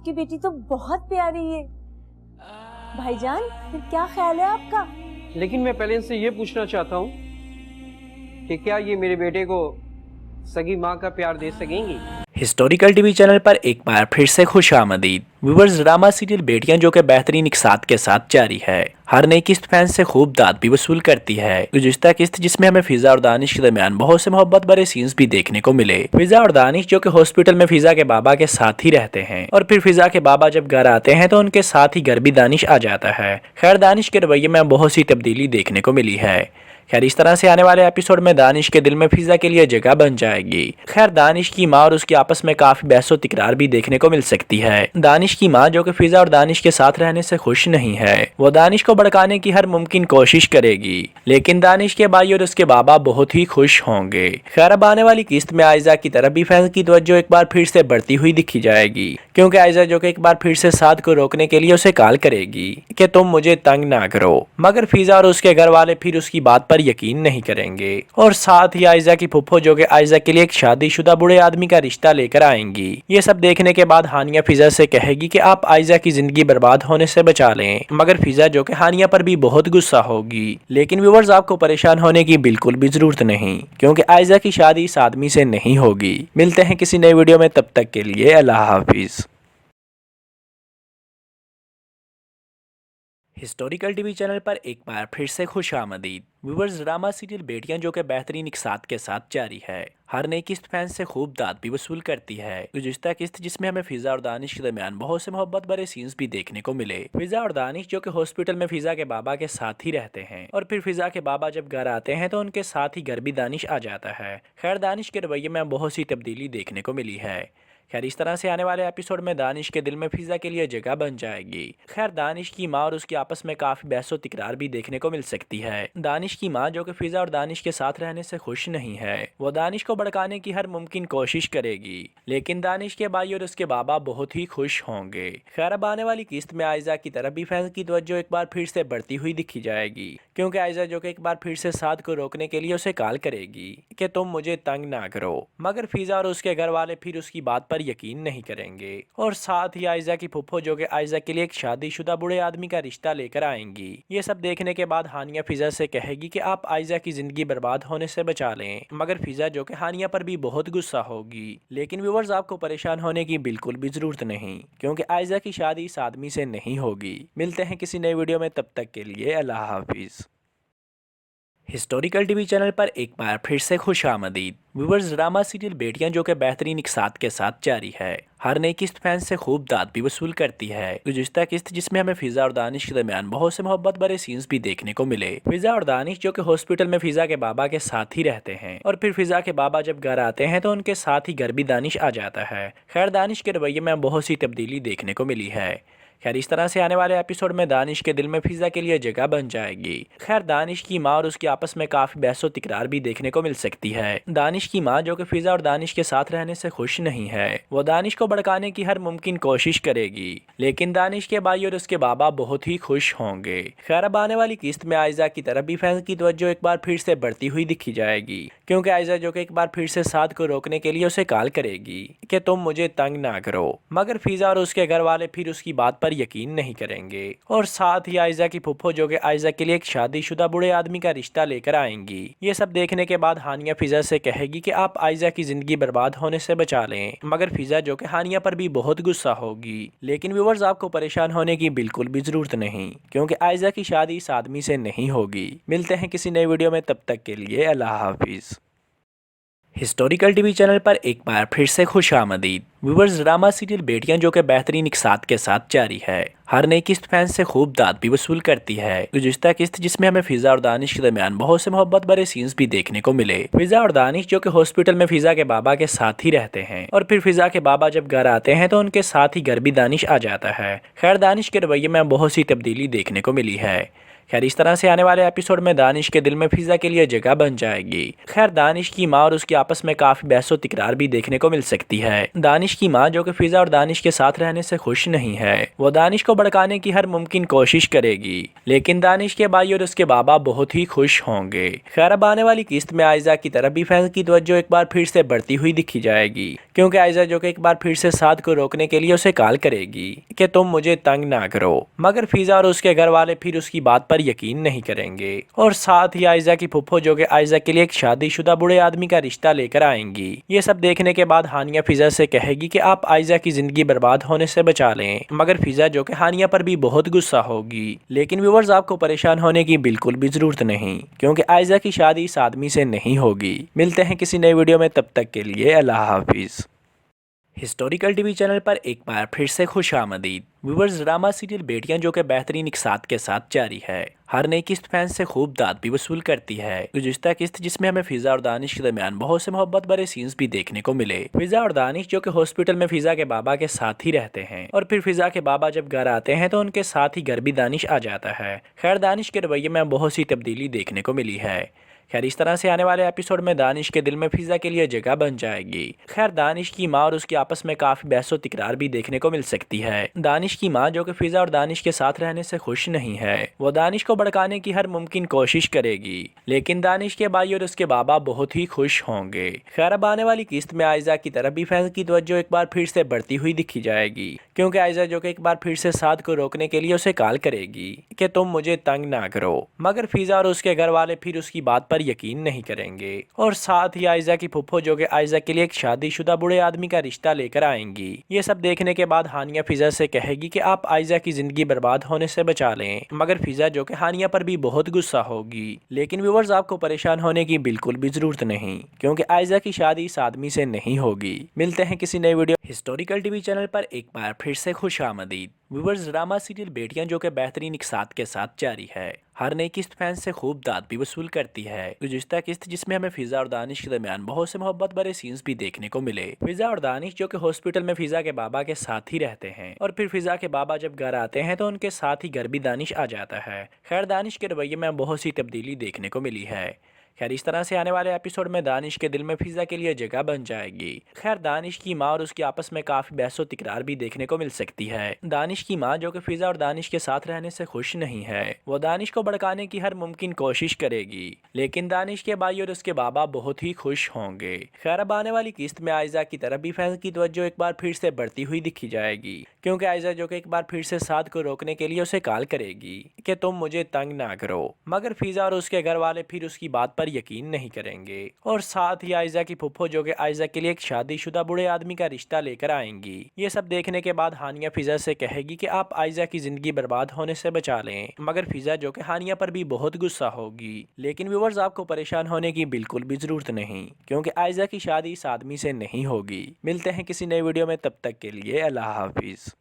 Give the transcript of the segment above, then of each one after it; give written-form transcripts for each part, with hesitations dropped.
आपकी बेटी तो बहुत प्यारी है। भाईजान, फिर क्या ख्याल है आपका? लेकिन मैं पहले इनसे ये पूछना चाहता हूँ कि क्या ये मेरे बेटे को सगी माँ का प्यार दे सकेंगी? हिस्टोरिकल टीवी चैनल पर एक बार फिर से खुशामदीद। व्यूअर्स, ड्रामा सीरियल बेटियां जो कि बेहतरीन इकसात के साथ जारी है। हर नई किस्त फैंस से खूब दाद भी वसूल करती है। गुज़िश्ता किस्त जिसमें हमें फिजा और दानिश के दरमियान बहुत से मोहब्बत भरे सीन्स भी देखने को मिले। फिजा और दानिश जो कि हॉस्पिटल में फिजा के बाबा के साथ ही रहते हैं और फिर फिजा के बाबा जब घर आते हैं तो उनके साथ ही घर भी दानिश आ जाता है। खैर, दानिश के रवैये में बहुत सी तब्दीली देखने को मिली है। खैर, इस तरह से आने वाले एपिसोड में दानिश के दिल में फिजा के लिए जगह बन जाएगी। खैर, दानिश की माँ और उसकी आपस में काफी बहसो तिकरार भी देखने को मिल सकती है। दानिश की माँ जो कि फिजा और दानिश के साथ रहने से खुश नहीं है, वो दानिश को भड़काने की हर मुमकिन कोशिश करेगी, लेकिन दानिश के भाई और उसके बाबा बहुत ही खुश होंगे। खैर, अब आने वाली किस्त में आयजा की तरफ भी फैंस की तवज्जो एक बार फिर से बढ़ती हुई दिखी जाएगी, क्योंकि आयजा जो कि एक बार फिर से साद को रोकने के लिए उसे कॉल करेगी कि तुम मुझे तंग ना करो, मगर फिजा और उसके घर वाले फिर उसकी बात पर यकीन नहीं करेंगे और साथ ही आयजा की फुफ्फो जो कि आयजा के लिए एक शादीशुदा बूढ़े आदमी का रिश्ता लेकर आएंगी। ये सब देखने के बाद हानिया फिजा से कहेगी कि आप आयजा की जिंदगी बर्बाद होने से बचा लें, मगर फिजा जो कि हानिया पर भी बहुत गुस्सा होगी। लेकिन व्यूअर्स, आपको परेशान होने की बिल्कुल भी जरूरत नहीं, क्योंकि आयजा की शादी इस आदमी से नहीं होगी। मिलते हैं किसी नए वीडियो में, तब तक के लिए अल्लाह हाफिज। हिस्टोरिकल टीवी चैनल पर एक बार फिर से खुशामदीद। व्यूअर्स, ड्रामा सीरियल बेटियां जो कि बेहतरीन इकसात के साथ जारी है। हर नई किस्त फैंस से खूब दाद भी वसूल करती है। गुज़िश्ता किस्त जिसमें हमें फिजा और दानिश के दरमियान बहुत से मोहब्बत भरे सीन्स भी देखने को मिले। फिजा और दानिश जो कि हॉस्पिटल में फिजा के बाबा के साथ ही रहते हैं और फिर फिजा के बाबा जब घर आते हैं तो उनके साथ ही घर भी दानिश आ जाता है। खैर, दानिश के रवैये में बहुत सी तब्दीली देखने को मिली है। खैर, इस तरह से आने वाले एपिसोड में दानिश के दिल में फिजा के लिए जगह बन जाएगी। खैर, दानिश की माँ और उसकी आपस में काफी बहसो तिकरार भी देखने को मिल सकती है। दानिश की माँ जो कि फिजा और दानिश के साथ रहने से खुश नहीं है, वो दानिश को भड़काने की हर मुमकिन कोशिश करेगी, लेकिन दानिश के भाई और उसके बाबा बहुत ही खुश होंगे। खैर, अब आने वाली किस्त में आयजा की तरफ भी फैंस की तवज्जो एक बार फिर से बढ़ती हुई दिखी जाएगी, क्योंकि आयजा जो कि एक बार फिर से साद को रोकने के लिए उसे कॉल करेगी कि तुम मुझे तंग ना करो, मगर फिजा और उसके घर वाले फिर उसकी बात पर यकीन नहीं करेंगे और साथ ही आयजा की फुफ्फो जो कि आयजा के लिए एक शादीशुदा बूढ़े आदमी का रिश्ता लेकर आएंगी। ये सब देखने के बाद हानिया फिजा से कहेगी कि आप आयजा की जिंदगी बर्बाद होने से बचा लें, मगर फिजा जो कि हानिया पर भी बहुत गुस्सा होगी। लेकिन व्यूअर्स, आपको परेशान होने की बिल्कुल भी जरूरत नहीं, क्योंकि आयजा की शादी इस आदमी से नहीं होगी। मिलते हैं किसी नए वीडियो में, तब तक के लिए अल्लाह हाफिज। हिस्टोरिकल टीवी चैनल पर एक बार फिर से खुशामदीद। व्यूअर्स, ड्रामा सीरियल बेटियां जो कि बेहतरीन इकसात के साथ जारी है। हर नई किस्त फैंस से खूब दाद भी वसूल करती है। गुज़िश्ता किस्त जिसमें हमें फिजा और दानिश के दरमियान बहुत से मोहब्बत भरे सीन्स भी देखने को मिले। फिजा और दानिश जो कि हॉस्पिटल में फिजा के बाबा के साथ ही रहते हैं और फिर फिजा के बाबा जब घर आते हैं तो उनके साथ ही घर भी दानिश आ जाता है। खैर, दानिश के रवैये में बहुत सी तब्दीली देखने को मिली है। खैर, इस तरह से आने वाले एपिसोड में दानिश के दिल में फिजा के लिए जगह बन जाएगी। खैर, दानिश की माँ और उसकी आपस में काफी बहसो तिकरार भी देखने को मिल सकती है। दानिश की माँ जो कि फिजा और दानिश के साथ रहने से खुश नहीं है, वो दानिश को भड़काने की हर मुमकिन कोशिश करेगी, लेकिन दानिश के भाई और उसके बाबा बहुत ही खुश होंगे। खैर, अब आने वाली किस्त में आयजा की तरफ भी फैंस की तवज्जो एक बार फिर से बढ़ती हुई दिखी जाएगी, क्योंकि आयजा जो कि एक बार फिर से साद को रोकने के लिए उसे कॉल करेगी कि तुम मुझे तंग ना करो, मगर फिजा और उसके घर वाले फिर उसकी बात पर यकीन नहीं करेंगे और साथ ही आयजा की फुफ्फो जो कि आयजा के लिए एक शादीशुदा बूढ़े आदमी का रिश्ता लेकर आएंगी। ये सब देखने के बाद हानिया फिजा से कहेगी कि आप आयजा की जिंदगी बर्बाद होने से बचा लें, मगर फिजा जो कि हानिया पर भी बहुत गुस्सा होगी। लेकिन व्यूअर्स, आपको परेशान होने की बिल्कुल भी जरूरत नहीं, क्योंकि आयजा की शादी इस आदमी से नहीं होगी। मिलते हैं किसी नए वीडियो में, तब तक के लिए अल्लाह हाफिज। हिस्टोरिकल टीवी चैनल पर एक बार फिर से खुशामदीद। व्यूअर्स, ड्रामा सीरियल बेटियां जो कि बेहतरीन इकसात के साथ जारी है। हर नई किस्त फैंस से खूब दाद भी वसूल करती है। गुज़िश्ता किस्त जिसमें हमें फिजा और दानिश के दरमियान बहुत से मोहब्बत भरे सीन्स भी देखने को मिले। फिजा और दानिश जो कि हॉस्पिटल में फिजा के बाबा के साथ ही रहते हैं और फिर फिजा के बाबा जब घर आते हैं तो उनके साथ ही घर भी दानिश आ जाता है। खैर, दानिश के रवैये में बहुत सी तब्दीली देखने को मिली है। खैर इस तरह से आने वाले एपिसोड में दानिश के दिल में फिजा के लिए जगह बन जाएगी। खैर दानिश की माँ और उसकी आपस में काफी बहसो तिकरार भी देखने को मिल सकती है। दानिश की माँ जो कि फिजा और दानिश के साथ रहने से खुश नहीं है, वो दानिश को भड़काने की हर मुमकिन कोशिश करेगी, लेकिन दानिश के भाई और उसके बाबा बहुत ही खुश होंगे। खैर अब आने वाली किस्त में आयजा की तरफ भी फैंस की तवज्जो एक बार फिर से बढ़ती हुई दिखी जाएगी, क्योंकि आयजा जो कि एक बार फिर से साद को रोकने के लिए उसे कॉल करेगी कि तुम मुझे तंग ना करो, मगर फिजा और उसके घर वाले फिर उसकी बात पर यकीन नहीं करेंगे और साथ ही आयजा की फुफ्फो जो कि आयजा के लिए एक शादीशुदा बूढ़े आदमी का रिश्ता लेकर आएंगी। ये सब देखने के बाद हानिया फिजा से कहेगी कि आप आयजा की जिंदगी बर्बाद होने से बचा लें, मगर फिजा जो कि हानिया पर भी बहुत गुस्सा होगी। लेकिन व्यूअर्स आपको परेशान होने की बिल्कुल भी जरूरत नहीं, क्योंकि आयजा की शादी इस आदमी से नहीं होगी। मिलते हैं किसी नई वीडियो में, तब तक के लिए अल्लाह हाफिज। हिस्टोरिकल टीवी चैनल पर एक बार फिर से खुश आमदीद। व्यूअर्स ड्रामा सीरियल बेटियां जो कि बेहतरीन इकसात के साथ जारी है, हर नई किस्त फैंस से खूब दाद भी वसूल करती है। गुज़िश्ता किस्त जिसमें हमें फिजा और दानिश के दरमियान बहुत से मोहब्बत भरे सीन्स भी देखने को मिले। फिजा और दानिश जो कि हॉस्पिटल में फिजा के बाबा के साथ ही रहते हैं, और फिर फिजा के बाबा जब घर आते हैं तो उनके साथ ही घर भी दानिश आ जाता है। खैर दानिश के रवैये में बहुत सी तब्दीली देखने को मिली है। खैर इस तरह से आने वाले एपिसोड में दानिश के दिल में फिजा के लिए जगह बन जाएगी। खैर दानिश की माँ और उसकी आपस में काफी बहसो तिकरार भी देखने को मिल सकती है। दानिश की माँ जो कि फिजा और दानिश के साथ रहने से खुश नहीं है, वो दानिश को भड़काने की हर मुमकिन कोशिश करेगी, लेकिन दानिश के भाई और उसके बाबा बहुत ही खुश होंगे। खैर अब आने वाली किस्त में आयजा की तरफ भी फैंस की तवज्जो एक बार फिर से बढ़ती हुई दिखी जाएगी, क्योंकि आयजा जो कि एक बार फिर से साद को रोकने के लिए उसे कॉल करेगी कि तुम मुझे तंग ना करो, मगर फिजा और उसके घर वाले फिर उसकी बात पर यकीन नहीं करेंगे और साथ ही आयजा की फुफ्फो जो कि आयजा के लिए एक शादीशुदा बूढ़े आदमी का रिश्ता लेकर आएंगी। ये सब देखने के बाद हानिया फिजा से कहेगी कि आप आयजा की जिंदगी बर्बाद होने से बचा लें, मगर फिजा जो कि हानिया पर भी बहुत गुस्सा होगी। लेकिन व्यूअर्स आपको परेशान होने की बिल्कुल भी जरूरत नहीं, क्योंकि आयजा की शादी इस आदमी से नहीं होगी। मिलते हैं किसी नई वीडियो। हिस्टोरिकल टीवी चैनल पर एक बार फिर से खुश आमदीद। व्यूअर्स ड्रामा सीरियल बेटियां जो कि बेहतरीन इकसात के साथ जारी है, हर नई किस्त फैंस से खूब दाद भी वसूल करती है। गुज़िश्ता किस्त जिसमें हमें फिजा और दानिश के दरमियान बहुत से मोहब्बत भरे सीन्स भी देखने को मिले। फिजा और दानिश जो कि हॉस्पिटल में फिजा के बाबा के साथ ही रहते हैं, और फिर फिजा के बाबा जब घर आते हैं तो उनके साथ ही घर भी दानिश आ जाता है। खैर दानिश के रवैये में बहुत सी तब्दीली देखने को मिली है। खैर इस तरह से आने वाले एपिसोड में दानिश के दिल में फिजा के लिए जगह बन जाएगी। खैर दानिश की माँ और उसकी आपस में काफी बहसो तिकरार भी देखने को मिल सकती है। दानिश की माँ जो कि फिजा और दानिश के साथ रहने से खुश नहीं है, वो दानिश को भड़काने की हर मुमकिन कोशिश करेगी, लेकिन दानिश के भाई और उसके बाबा बहुत ही खुश होंगे। खैर अब आने वाली किस्त में आयजा की तरफ भी फैंस की तवज्जो एक बार फिर से बढ़ती हुई दिखी जाएगी, क्योंकि आयजा जो कि एक बार फिर से साद को रोकने के लिए उसे कॉल करेगी कि तुम मुझे तंग ना करो, मगर फिजा और उसके घर वाले फिर उसकी बात पर यकीन नहीं करेंगे और साथ ही आयजा की फुफ्फो जो कि आयजा के लिए एक शादीशुदा बूढ़े आदमी का रिश्ता लेकर आएंगी। ये सब देखने के बाद हानिया फिजा से कहेगी कि आप आयजा की जिंदगी बर्बाद होने से बचा लें, मगर फिजा जो कि हानिया पर भी बहुत गुस्सा होगी। लेकिन व्यूअर्स आपको परेशान होने की बिल्कुल भी जरूरत नहीं, क्योंकि आयजा की शादी इस आदमी से नहीं होगी। मिलते हैं किसी नई वीडियो में, तब तक के लिए अल्लाह हाफिज।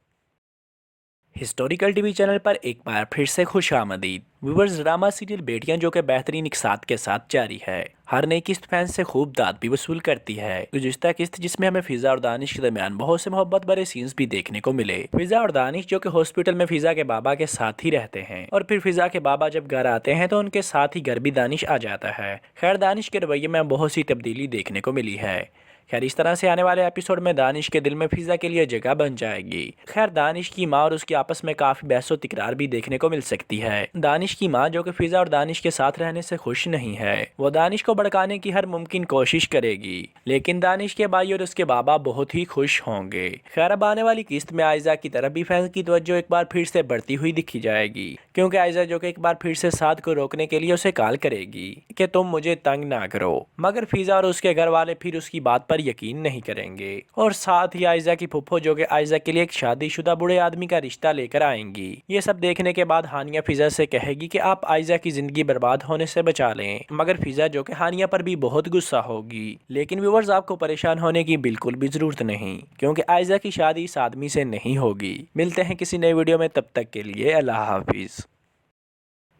हिस्टोरिकल टीवी चैनल पर एक बार फिर से खुश आमदीद। व्यूअर्स ड्रामा सीरियल बेटियां जो कि बेहतरीन इकसात के साथ जारी है, हर नई किस्त फैंस से खूब दाद भी वसूल करती है। गुज़िश्ता किस्त जिसमें हमें फिजा और दानिश के दरमियान बहुत से मोहब्बत भरे सीन्स भी देखने को मिले। फिजा और दानिश जो कि हॉस्पिटल में फिजा के बाबा के साथ ही रहते हैं, और फिर फिजा के बाबा जब घर आते हैं तो उनके साथ ही घर भी दानिश आ जाता है। खैर दानिश के रवैये में बहुत सी तब्दीली देखने को मिली है। खैर इस तरह से आने वाले एपिसोड में दानिश के दिल में फिजा के लिए जगह बन जाएगी। खैर दानिश की माँ और उसकी आपस में काफी बहसो तिकरार भी देखने को मिल सकती है। दानिश की माँ जो कि फिजा और दानिश के साथ रहने से खुश नहीं है, वो दानिश को भड़काने की हर मुमकिन कोशिश करेगी, लेकिन दानिश के भाई और उसके बाबा बहुत ही खुश होंगे। खैर अब आने वाली किस्त में आयजा की तरफ भी फैंस की तवज्जो एक बार फिर से बढ़ती हुई दिखी जाएगी, क्योंकि आयजा जो कि एक बार फिर से साद को रोकने के लिए उसे कॉल करेगी कि तुम मुझे तंग ना करो, मगर फिजा और उसके घर वाले फिर उसकी बात पर यकीन नहीं करेंगे और साथ ही आयजा की फुफ्फो जो कि आयजा के लिए एक शादीशुदा बूढ़े आदमी का रिश्ता लेकर आएंगी। ये सब देखने के बाद हानिया फिजा से कहेगी कि आप आयजा की जिंदगी बर्बाद होने से बचा लें, मगर फिजा जो कि हानिया पर भी बहुत गुस्सा होगी। लेकिन व्यूअर्स आपको परेशान होने की बिल्कुल भी जरूरत नहीं, क्योंकि आयजा की शादी इस आदमी से नहीं होगी। मिलते हैं किसी नई वीडियो में, तब तक के लिए अल्लाह हाफिज।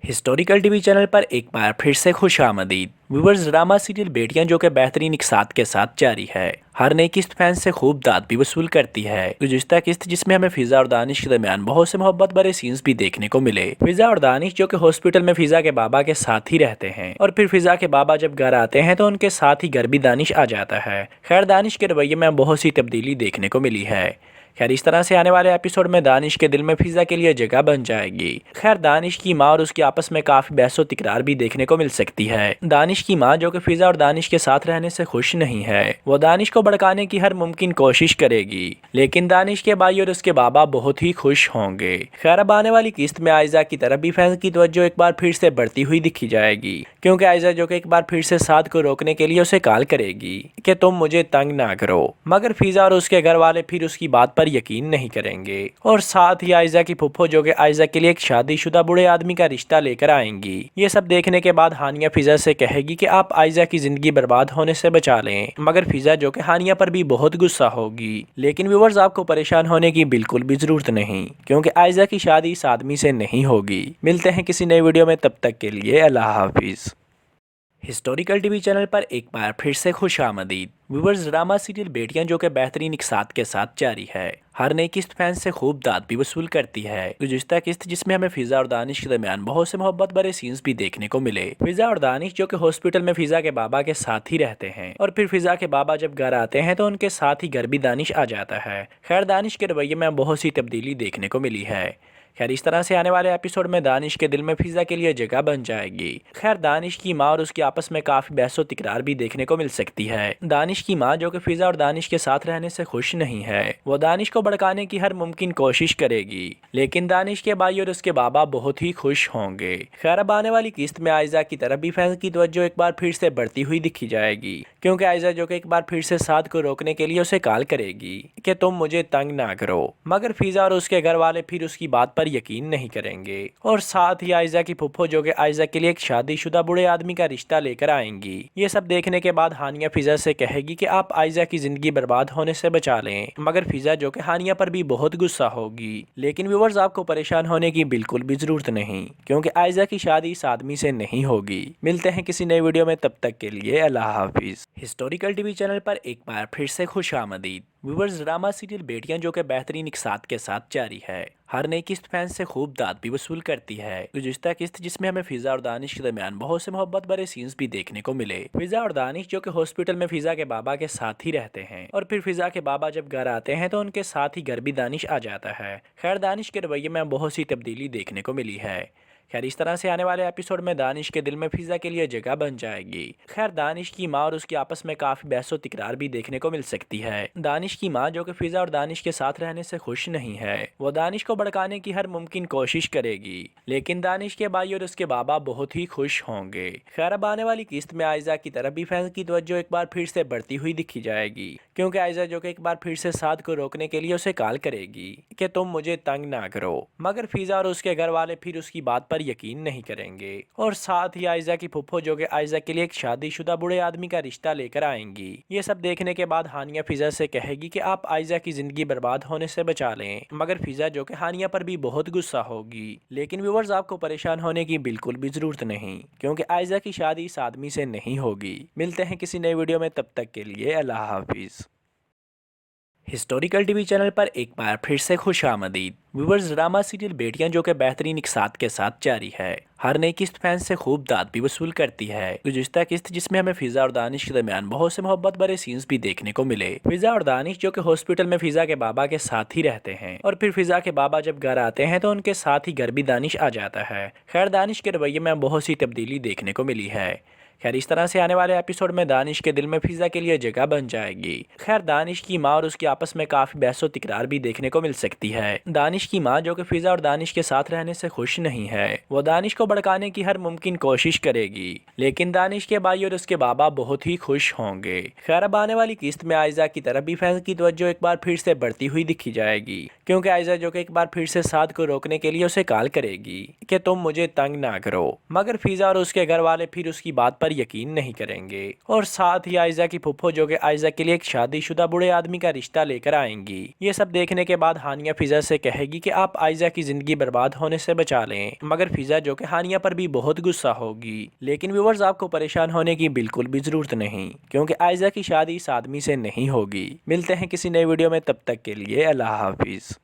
हिस्टोरिकल टीवी चैनल पर एक बार फिर से खुशामदीद। व्यूअर्स, ड्रामा सीरियल बेटियां जो कि बेहतरीन एक साथ के साथ जारी है। हर नई किस्त फैंस से खूब दाद भी वसूल करती है। गुज़िश्ता किस्त जिसमें हमें फिजा और दानिश के दरमियान बहुत से मोहब्बत भरे सीन्स भी देखने को मिले। फिजा और दानिश जो कि हॉस्पिटल में फिजा के बाबा के साथ ही रहते हैं और फिर फिजा के बाबा जब घर आते हैं तो उनके साथ ही घर भी दानिश आ जाता है। खैर, दानिश के रवैये में बहुत सी तब्दीली देखने को मिली है। खैर, इस तरह से आने वाले एपिसोड में दानिश के दिल में फिजा के लिए जगह बन जाएगी। खैर, दानिश की माँ और उसकी आपस में काफी बहसो तिकरार भी देखने को मिल सकती है। दानिश की माँ जो कि फिजा और दानिश के साथ रहने से खुश नहीं है, वो दानिश को भड़काने की हर मुमकिन कोशिश करेगी, लेकिन दानिश के भाई और उसके बाबा बहुत ही खुश होंगे। खैर, अब आने वाली किस्त में आयजा की तरफ भी फैंस की तवज्जो एक बार फिर से बढ़ती हुई दिखी जाएगी, क्योंकि आयजा जो कि एक बार फिर से साद को रोकने के लिए उसे कॉल करेगी कि तुम मुझे तंग ना करो, मगर फिजा और उसके घर वाले फिर उसकी बात पर यकीन नहीं करेंगे और साथ ही आयजा की फुफ्फो जो कि आयजा के लिए एक शादीशुदा बूढ़े आदमी का रिश्ता लेकर आएंगी। ये सब देखने के बाद हानिया फिजा से कहेगी कि आप आयजा की जिंदगी बर्बाद होने से बचा लें, मगर फिजा जो कि हानिया पर भी बहुत गुस्सा होगी। लेकिन व्यूअर्स, आपको परेशान होने की बिल्कुल भी जरूरत नहीं, क्योंकि आयजा की शादी इस आदमी से नहीं होगी। मिलते हैं किसी नई वीडियो में, तब तक के लिए अल्लाह हाफिज। हिस्टोरिकल टीवी चैनल पर एक बार फिर से खुशामदीद। व्यूअर्स, ड्रामा सीरियल बेटियां जो कि बेहतरीन एक साथ के साथ जारी है। हर नई किस्त फैंस से खूब दाद भी वसूल करती है। गुज़िश्ता किस्त जिसमें हमें फिजा और दानिश के दरमियान बहुत से मोहब्बत भरे सीन्स भी देखने को मिले। फिजा और दानिश जो कि हॉस्पिटल में फिजा के बाबा के साथ ही रहते हैं और फिर फिजा के बाबा जब घर आते हैं तो उनके साथ ही घर भी दानिश आ जाता है। खैर, दानिश के रवैये में बहुत सी तब्दीली देखने को मिली है। खैर, इस तरह से आने वाले एपिसोड में दानिश के दिल में फिजा के लिए जगह बन जाएगी। खैर, दानिश की माँ और उसकी आपस में काफी बहसो तिकरार भी देखने को मिल सकती है। दानिश की माँ जो कि फिजा और दानिश के साथ रहने से खुश नहीं है, वो दानिश को भड़काने की हर मुमकिन कोशिश करेगी, लेकिन दानिश के भाई और उसके बाबा बहुत ही खुश होंगे। खैर, अब आने वाली किस्त में आयजा की तरफ भी फैंस की तवज्जो एक बार फिर से बढ़ती हुई दिखी जाएगी, क्योंकि आयजा जो कि एक बार फिर से साद को रोकने के लिए उसे कॉल करेगी कि तुम मुझे तंग ना करो, मगर फिजा और उसके घर वाले फिर उसकी बात पर यकीन नहीं करेंगे और साथ ही आयजा की फुफ्फो जो कि आयजा के लिए एक शादीशुदा बूढ़े आदमी का रिश्ता लेकर आएंगी। ये सब देखने के बाद हानिया फिजा से कहेगी कि आप आयजा की जिंदगी बर्बाद होने से बचा लें, मगर फिजा जो कि हानिया पर भी बहुत गुस्सा होगी। लेकिन व्यूअर्स, आपको परेशान होने की बिल्कुल भी जरूरत नहीं, क्योंकि आयजा की शादी इस आदमी से नहीं होगी। मिलते हैं किसी नई वीडियो में, तब तक के लिए अल्लाह हाफिज। हिस्टोरिकल टीवी चैनल पर एक बार फिर से खुशामदीद। व्यूअर्स, ड्रामा सीरियल बेटियां जो कि बेहतरीन एक साथ के साथ जारी है। हर नई किस्त फैंस से खूब दाद भी वसूल करती है। गुज़िश्ता किस्त जिसमें हमें फिजा और दानिश के दरमियान बहुत से मोहब्बत भरे सीन्स भी देखने को मिले। फिजा और दानिश जो कि हॉस्पिटल में फिजा के बाबा के साथ ही रहते हैं और फिर फिजा के बाबा जब घर आते हैं तो उनके साथ ही घर भी दानिश आ जाता है। खैर, दानिश के रवैये में बहुत सी तब्दीली देखने को मिली है। खैर, इस तरह से आने वाले एपिसोड में दानिश के दिल में फिजा के लिए जगह बन जाएगी। खैर, दानिश की माँ और उसकी आपस में काफी बहसो तिकरार भी देखने को मिल सकती है। दानिश की माँ जो कि फिजा और दानिश के साथ रहने से खुश नहीं है, वो दानिश को भड़काने की हर मुमकिन कोशिश करेगी, लेकिन दानिश के भाई और उसके बाबा बहुत ही खुश होंगे। खैर, अब आने वाली किस्त में आयजा की तरफ भी फैंस की तवज्जो एक बार फिर से बढ़ती हुई दिखी जाएगी, क्योंकि आयजा जो कि एक बार फिर से साद को रोकने के लिए उसे कॉल करेगी कि तुम मुझे तंग ना करो, मगर फिजा और उसके घर वाले फिर उसकी बात पर यकीन नहीं करेंगे और साथ ही आयजा की फुफ्फो जो कि आयजा के लिए एक शादीशुदा बूढ़े आदमी का रिश्ता लेकर आएंगी। ये सब देखने के बाद हानिया फिजा से कहेगी कि आप आयजा की जिंदगी बर्बाद होने से बचा लें, मगर फिजा जो कि हानिया पर भी बहुत गुस्सा होगी। लेकिन व्यूअर्स, आपको परेशान होने की बिल्कुल भी जरूरत नहीं, क्योंकि आयजा की शादी इस आदमी से नहीं होगी। मिलते हैं किसी नई वीडियो में, तब तक के लिए अल्लाह हाफिज। हिस्टोरिकल टीवी चैनल पर एक बार फिर से खुशामदीद। व्यूअर्स, ड्रामा सीरियल बेटियां जो कि बेहतरीन एक साथ के साथ जारी है। हर नई किस्त फैंस से खूब दाद भी वसूल करती है। गुज़िश्ता किस्त जिसमें हमें फिजा और दानिश के दरमियान बहुत से मोहब्बत भरे सीन्स भी देखने को मिले। फिजा और दानिश जो कि हॉस्पिटल में फिजा के बाबा के साथ ही रहते हैं और फिर फिजा के बाबा जब घर आते हैं तो उनके साथ ही घर भी दानिश आ जाता है। खैर, दानिश के रवैये में बहुत सी तब्दीली देखने को मिली है। खैर, इस तरह से आने वाले एपिसोड में दानिश के दिल में फिजा के लिए जगह बन जाएगी। खैर, दानिश की माँ और उसकी आपस में काफी बहसो तिकरार भी देखने को मिल सकती है। दानिश की माँ जो कि फिजा और दानिश के साथ रहने से खुश नहीं है, वो दानिश को भड़काने की हर मुमकिन कोशिश करेगी, लेकिन दानिश के भाई और उसके बाबा बहुत ही खुश होंगे। खैर, अब आने वाली किस्त में आयजा की तरफ भी फैंस की तवज्जो एक बार फिर से बढ़ती हुई दिखी जाएगी, क्योंकि आयजा जो कि एक बार फिर से साद को रोकने के लिए उसे कॉल करेगी कि तुम मुझे तंग ना करो, मगर फिजा और उसके घर वाले फिर उसकी बात पर पर यकीन नहीं करेंगे और साथ ही आयजा की फुफ्फो जो कि आयजा के लिए एक शादीशुदा बूढ़े आदमी का रिश्ता लेकर आएंगी। ये सब देखने के बाद हानिया फिजा से कहेगी कि आप आयजा की जिंदगी बर्बाद होने से बचा लें, मगर फिजा जो कि हानिया पर भी बहुत गुस्सा होगी। लेकिन व्यूअर्स, आपको परेशान होने की बिल्कुल भी जरूरत नहीं, क्योंकि आयजा की शादी इस आदमी से नहीं होगी। मिलते हैं किसी नए वीडियो में, तब तक के लिए अल्लाह हाफिज।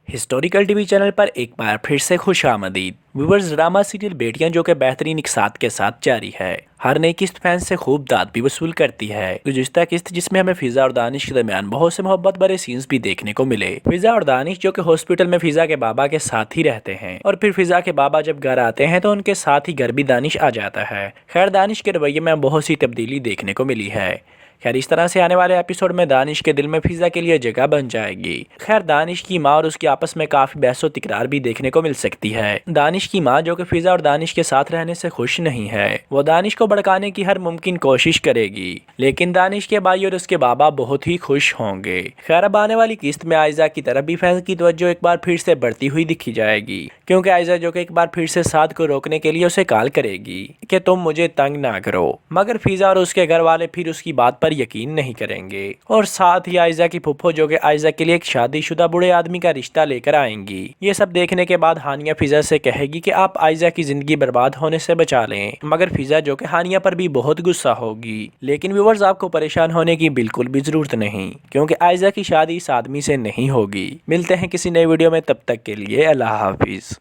हिस्टोरिकल टीवी चैनल पर एक बार फिर से खुश आमदीद। व्यूअर्स, ड्रामा सीरियल बेटियां जो कि बेहतरीन इकसात के साथ जारी है। हर नई किस्त फैंस से खूब दाद भी वसूल करती है। गुज़िश्ता किस्त जिसमें हमें फिजा और दानिश के दरमियान बहुत से मोहब्बत भरे सीन्स भी देखने को मिले। फिजा और दानिश जो कि हॉस्पिटल में फिजा के बाबा के साथ ही रहते हैं और फिर फिजा के बाबा जब घर आते हैं तो उनके साथ ही घर भी दानिश आ जाता है। खैर, दानिश के रवैये में बहुत सी तब्दीली देखने को मिली है। खैर, इस तरह से आने वाले एपिसोड में दानिश के दिल में फिजा के लिए जगह बन जाएगी। खैर, दानिश की माँ और उसकी आपस में काफी बहसो तिकरार भी देखने को मिल सकती है। दानिश की माँ जो कि फिजा और दानिश के साथ रहने से खुश नहीं है, वो दानिश को भड़काने की हर मुमकिन कोशिश करेगी, लेकिन दानिश के भाई और उसके बाबा बहुत ही खुश होंगे। खैर, अब आने वाली किस्त में आयजा की तरफ भी फैंस की तवज्जो एक बार फिर से बढ़ती हुई दिखी जाएगी, क्योंकि आयजा जो कि एक बार फिर से साद को रोकने के लिए उसे कॉल करेगी कि तुम मुझे तंग ना करो, मगर फिजा और उसके घर वाले फिर उसकी बात पर यकीन नहीं करेंगे और साथ ही आयजा की फुफ्फो जो कि आयजा के लिए एक शादीशुदा बूढ़े आदमी का रिश्ता लेकर आएंगी। ये सब देखने के बाद हानिया फिजा से कहेगी कि आप आयजा की जिंदगी बर्बाद होने से बचा लें, मगर फिजा जो कि हानिया पर भी बहुत गुस्सा होगी। लेकिन व्यूअर्स, आपको परेशान होने की बिल्कुल भी जरूरत नहीं, क्योंकि आयजा की शादी इस आदमी से नहीं होगी। मिलते हैं किसी नए वीडियो में, तब तक के लिए अल्लाह हाफिज।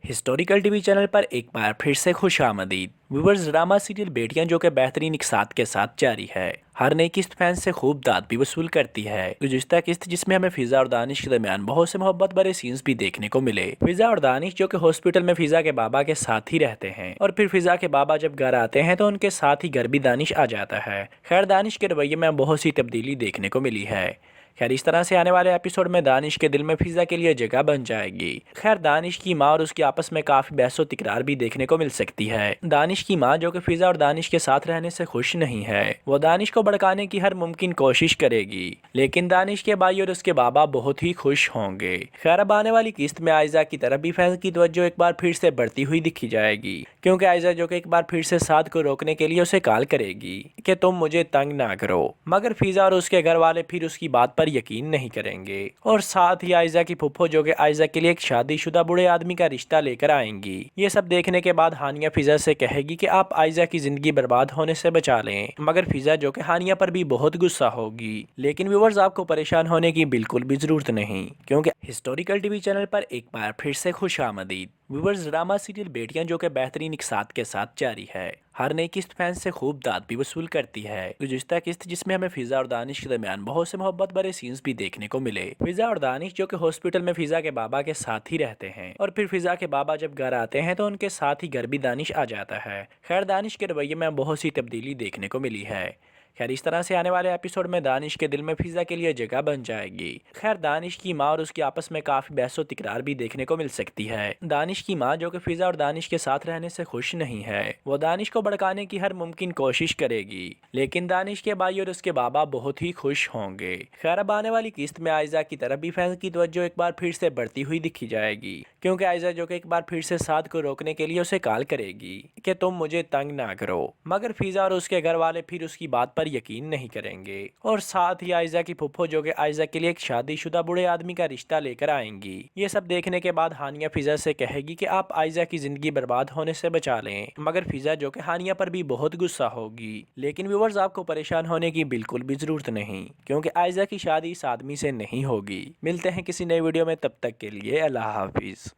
हिस्टोरिकल टीवी चैनल पर एक बार फिर से खुश आमदीद। व्यूअर्स, ड्रामा सीरियल बेटियां जो कि बेहतरीन इकसात के साथ जारी है। हर नई किस्त फैंस से खूब दाद भी वसूल करती है। गुज़िश्ता किस्त जिसमें हमें फिजा और दानिश के दरमियान बहुत से मोहब्बत भरे सीन्स भी देखने को मिले। फिजा और दानिश जो कि हॉस्पिटल में फिजा के बाबा के साथ ही रहते हैं और फिर फिजा के बाबा जब घर आते हैं तो उनके साथ ही घर भी दानिश आ जाता है। खैर, दानिश के रवैये में बहुत सी तब्दीली देखने को मिली है। खैर, इस तरह से आने वाले एपिसोड में दानिश के दिल में फिजा के लिए जगह बन जाएगी। खैर, दानिश की माँ और उसकी आपस में काफी बहसो तिकरार भी देखने को मिल सकती है। दानिश की माँ जो कि फिजा और दानिश के साथ रहने से खुश नहीं है, वो दानिश को भड़काने की हर मुमकिन कोशिश करेगी, लेकिन दानिश के भाई और उसके बाबा बहुत ही खुश होंगे। खैर, अब आने वाली किस्त में आयजा की तरफ भी फैंस की तवज्जो एक बार फिर से बढ़ती हुई दिखी जाएगी, क्योंकि आयजा जो कि एक बार फिर से साद को रोकने के लिए उसे कॉल करेगी कि तुम मुझे तंग ना करो, मगर फिजा और उसके घर वाले फिर उसकी बात पर यकीन नहीं करेंगे और साथ ही आयजा की फुफ्फो जो कि आयजा के लिए एक शादीशुदा बूढ़े आदमी का रिश्ता लेकर आएंगी। ये सब देखने के बाद हानिया फिजा से कहेगी कि आप आयजा की जिंदगी बर्बाद होने से बचा लें, मगर फिजा जो कि हानिया पर भी बहुत गुस्सा होगी। लेकिन व्यूअर्स, आपको परेशान होने की बिल्कुल भी जरूरत नहीं, क्योंकि हिस्टोरिकल टीवी चैनल पर एक बार फिर से खुश आमदीद। व्यूअर्स, ड्रामा सीरियल बेटियां जो कि बेहतरीन इकसात के साथ जारी है। हर नई किस्त फैंस से खूब दाद भी वसूल करती है। गुज़िश्ता किस्त जिसमें हमें फिजा और दानिश के दरमियान बहुत से मोहब्बत भरे सीन्स भी देखने को मिले। फिजा और दानिश जो कि हॉस्पिटल में फिजा के बाबा के साथ ही रहते हैं और फिर फिजा के बाबा जब घर आते हैं तो उनके साथ ही घर भी दानिश आ जाता है। खैर, दानिश के रवैये में बहुत सी तब्दीली देखने को मिली है। खैर, इस तरह से आने वाले एपिसोड में दानिश के दिल में फिजा के लिए जगह बन जाएगी। खैर, दानिश की माँ और उसकी आपस में काफी बहसो तिकरार भी देखने को मिल सकती है। दानिश की माँ जो कि फिजा और दानिश के साथ रहने से खुश नहीं है, वो दानिश को भड़काने की हर मुमकिन कोशिश करेगी, लेकिन दानिश के भाई और उसके बाबा बहुत ही खुश होंगे। खैर, अब आने वाली किस्त में आयजा की तरफ भी फैंस की तवज्जो एक बार फिर से बढ़ती हुई दिखी जाएगी, क्योंकि आयजा जो कि एक बार फिर से साद को रोकने के लिए उसे कॉल करेगी कि तुम मुझे तंग ना करो, मगर फिजा और उसके घर वाले फिर उसकी बात पर यकीन नहीं करेंगे और साथ ही आयजा की फुफ्फो जो कि आयजा के लिए एक शादीशुदा बूढ़े आदमी का रिश्ता लेकर आएंगी। ये सब देखने के बाद हानिया फिजा से कहेगी कि आप आयजा की जिंदगी बर्बाद होने से बचा लें, मगर फिजा जो कि हानिया पर भी बहुत गुस्सा होगी। लेकिन व्यूअर्स, आपको परेशान होने की बिल्कुल भी जरूरत नहीं, क्योंकि आयजा की शादी इस आदमी से नहीं होगी। मिलते हैं किसी नए वीडियो में, तब तक के लिए अल्लाह हाफिज।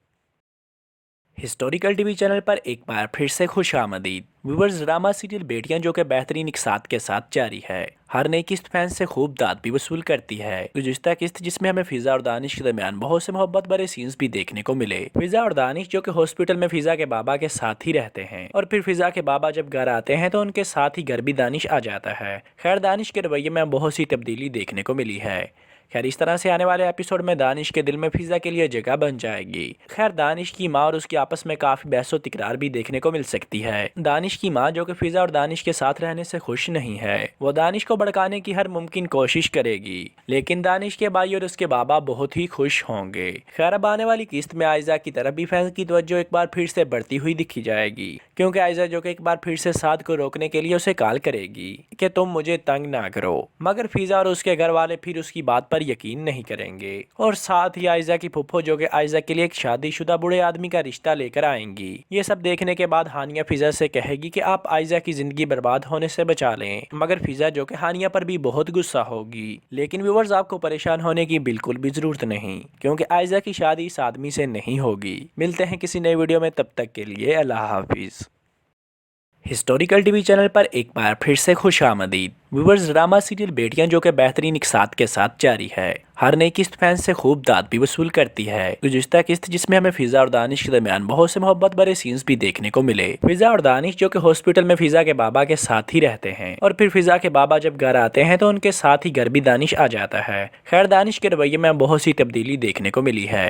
हिस्टोरिकल टीवी चैनल पर एक बार फिर से खुश आमदीद। व्यूअर्स, ड्रामा सीरियल बेटियां जो कि बेहतरीन इकसात के साथ जारी है। हर नई किस्त फैंस से खूब दाद भी वसूल करती है। गुज़िश्ता किस्त जिसमें हमें फिजा और दानिश के दरमियान बहुत से मोहब्बत भरे सीन्स भी देखने को मिले। फिजा और दानिश जो कि हॉस्पिटल में फिजा के बाबा के साथ ही रहते हैं और फिर फिजा के बाबा जब घर आते हैं तो उनके साथ ही घर भी दानिश आ जाता है। खैर, दानिश के रवैये में बहुत सी तब्दीली देखने को मिली है। खैर, इस तरह से आने वाले एपिसोड में दानिश के दिल में फिजा के लिए जगह बन जाएगी। खैर, दानिश की माँ और उसकी आपस में काफी बहसो तिकरार भी देखने को मिल सकती है। दानिश की माँ जो कि फिजा और दानिश के साथ रहने से खुश नहीं है, वो दानिश को भड़काने की हर मुमकिन कोशिश करेगी, लेकिन दानिश के भाई और उसके बाबा बहुत ही खुश होंगे। खैर, अब आने वाली किस्त में आयजा की तरफ भी फैंस की तवज्जो एक बार फिर से बढ़ती हुई दिखी जाएगी, क्योंकि आयजा जो कि एक बार फिर से साद को रोकने के लिए उसे कॉल करेगी कि तुम मुझे तंग ना करो, मगर फिजा और उसके घर वाले फिर उसकी बात पर यकीन नहीं करेंगे और साथ ही आयजा की फुफ्फो जो कि आयजा के लिए एक शादीशुदा बूढ़े आदमी का रिश्ता लेकर आएंगी। ये सब देखने के बाद हानिया फिजा से कहेगी कि आप आयजा की जिंदगी बर्बाद होने से बचा लें, मगर फिजा जो कि हानिया पर भी बहुत गुस्सा होगी। लेकिन व्यूअर्स, आपको परेशान होने की बिल्कुल भी जरूरत नहीं, क्योंकि आयजा की शादी इस आदमी से नहीं होगी। मिलते हैं किसी नए वीडियो में, तब तक के लिए अल्लाह हाफिज। हिस्टोरिकल टीवी चैनल पर एक बार फिर से खुश आमदीद। व्यूअर्स, ड्रामा सीरियल बेटियां जो कि बेहतरीन इकसात के साथ जारी है, हर नई किस्त फैंस से खूब दाद भी वसूल करती है। गुज़िश्ता किस्त जिसमें हमें फिजा और दानिश के दरमियान बहुत से मोहब्बत भरे सीन्स भी देखने को मिले। फिजा और दानिश जो कि हॉस्पिटल में फिजा के बाबा के साथ ही रहते हैं और फिर फिजा के बाबा जब घर आते हैं तो उनके साथ ही घर भी दानिश आ जाता है। खैर, दानिश के रवैये में बहुत सी तब्दीली देखने को मिली है।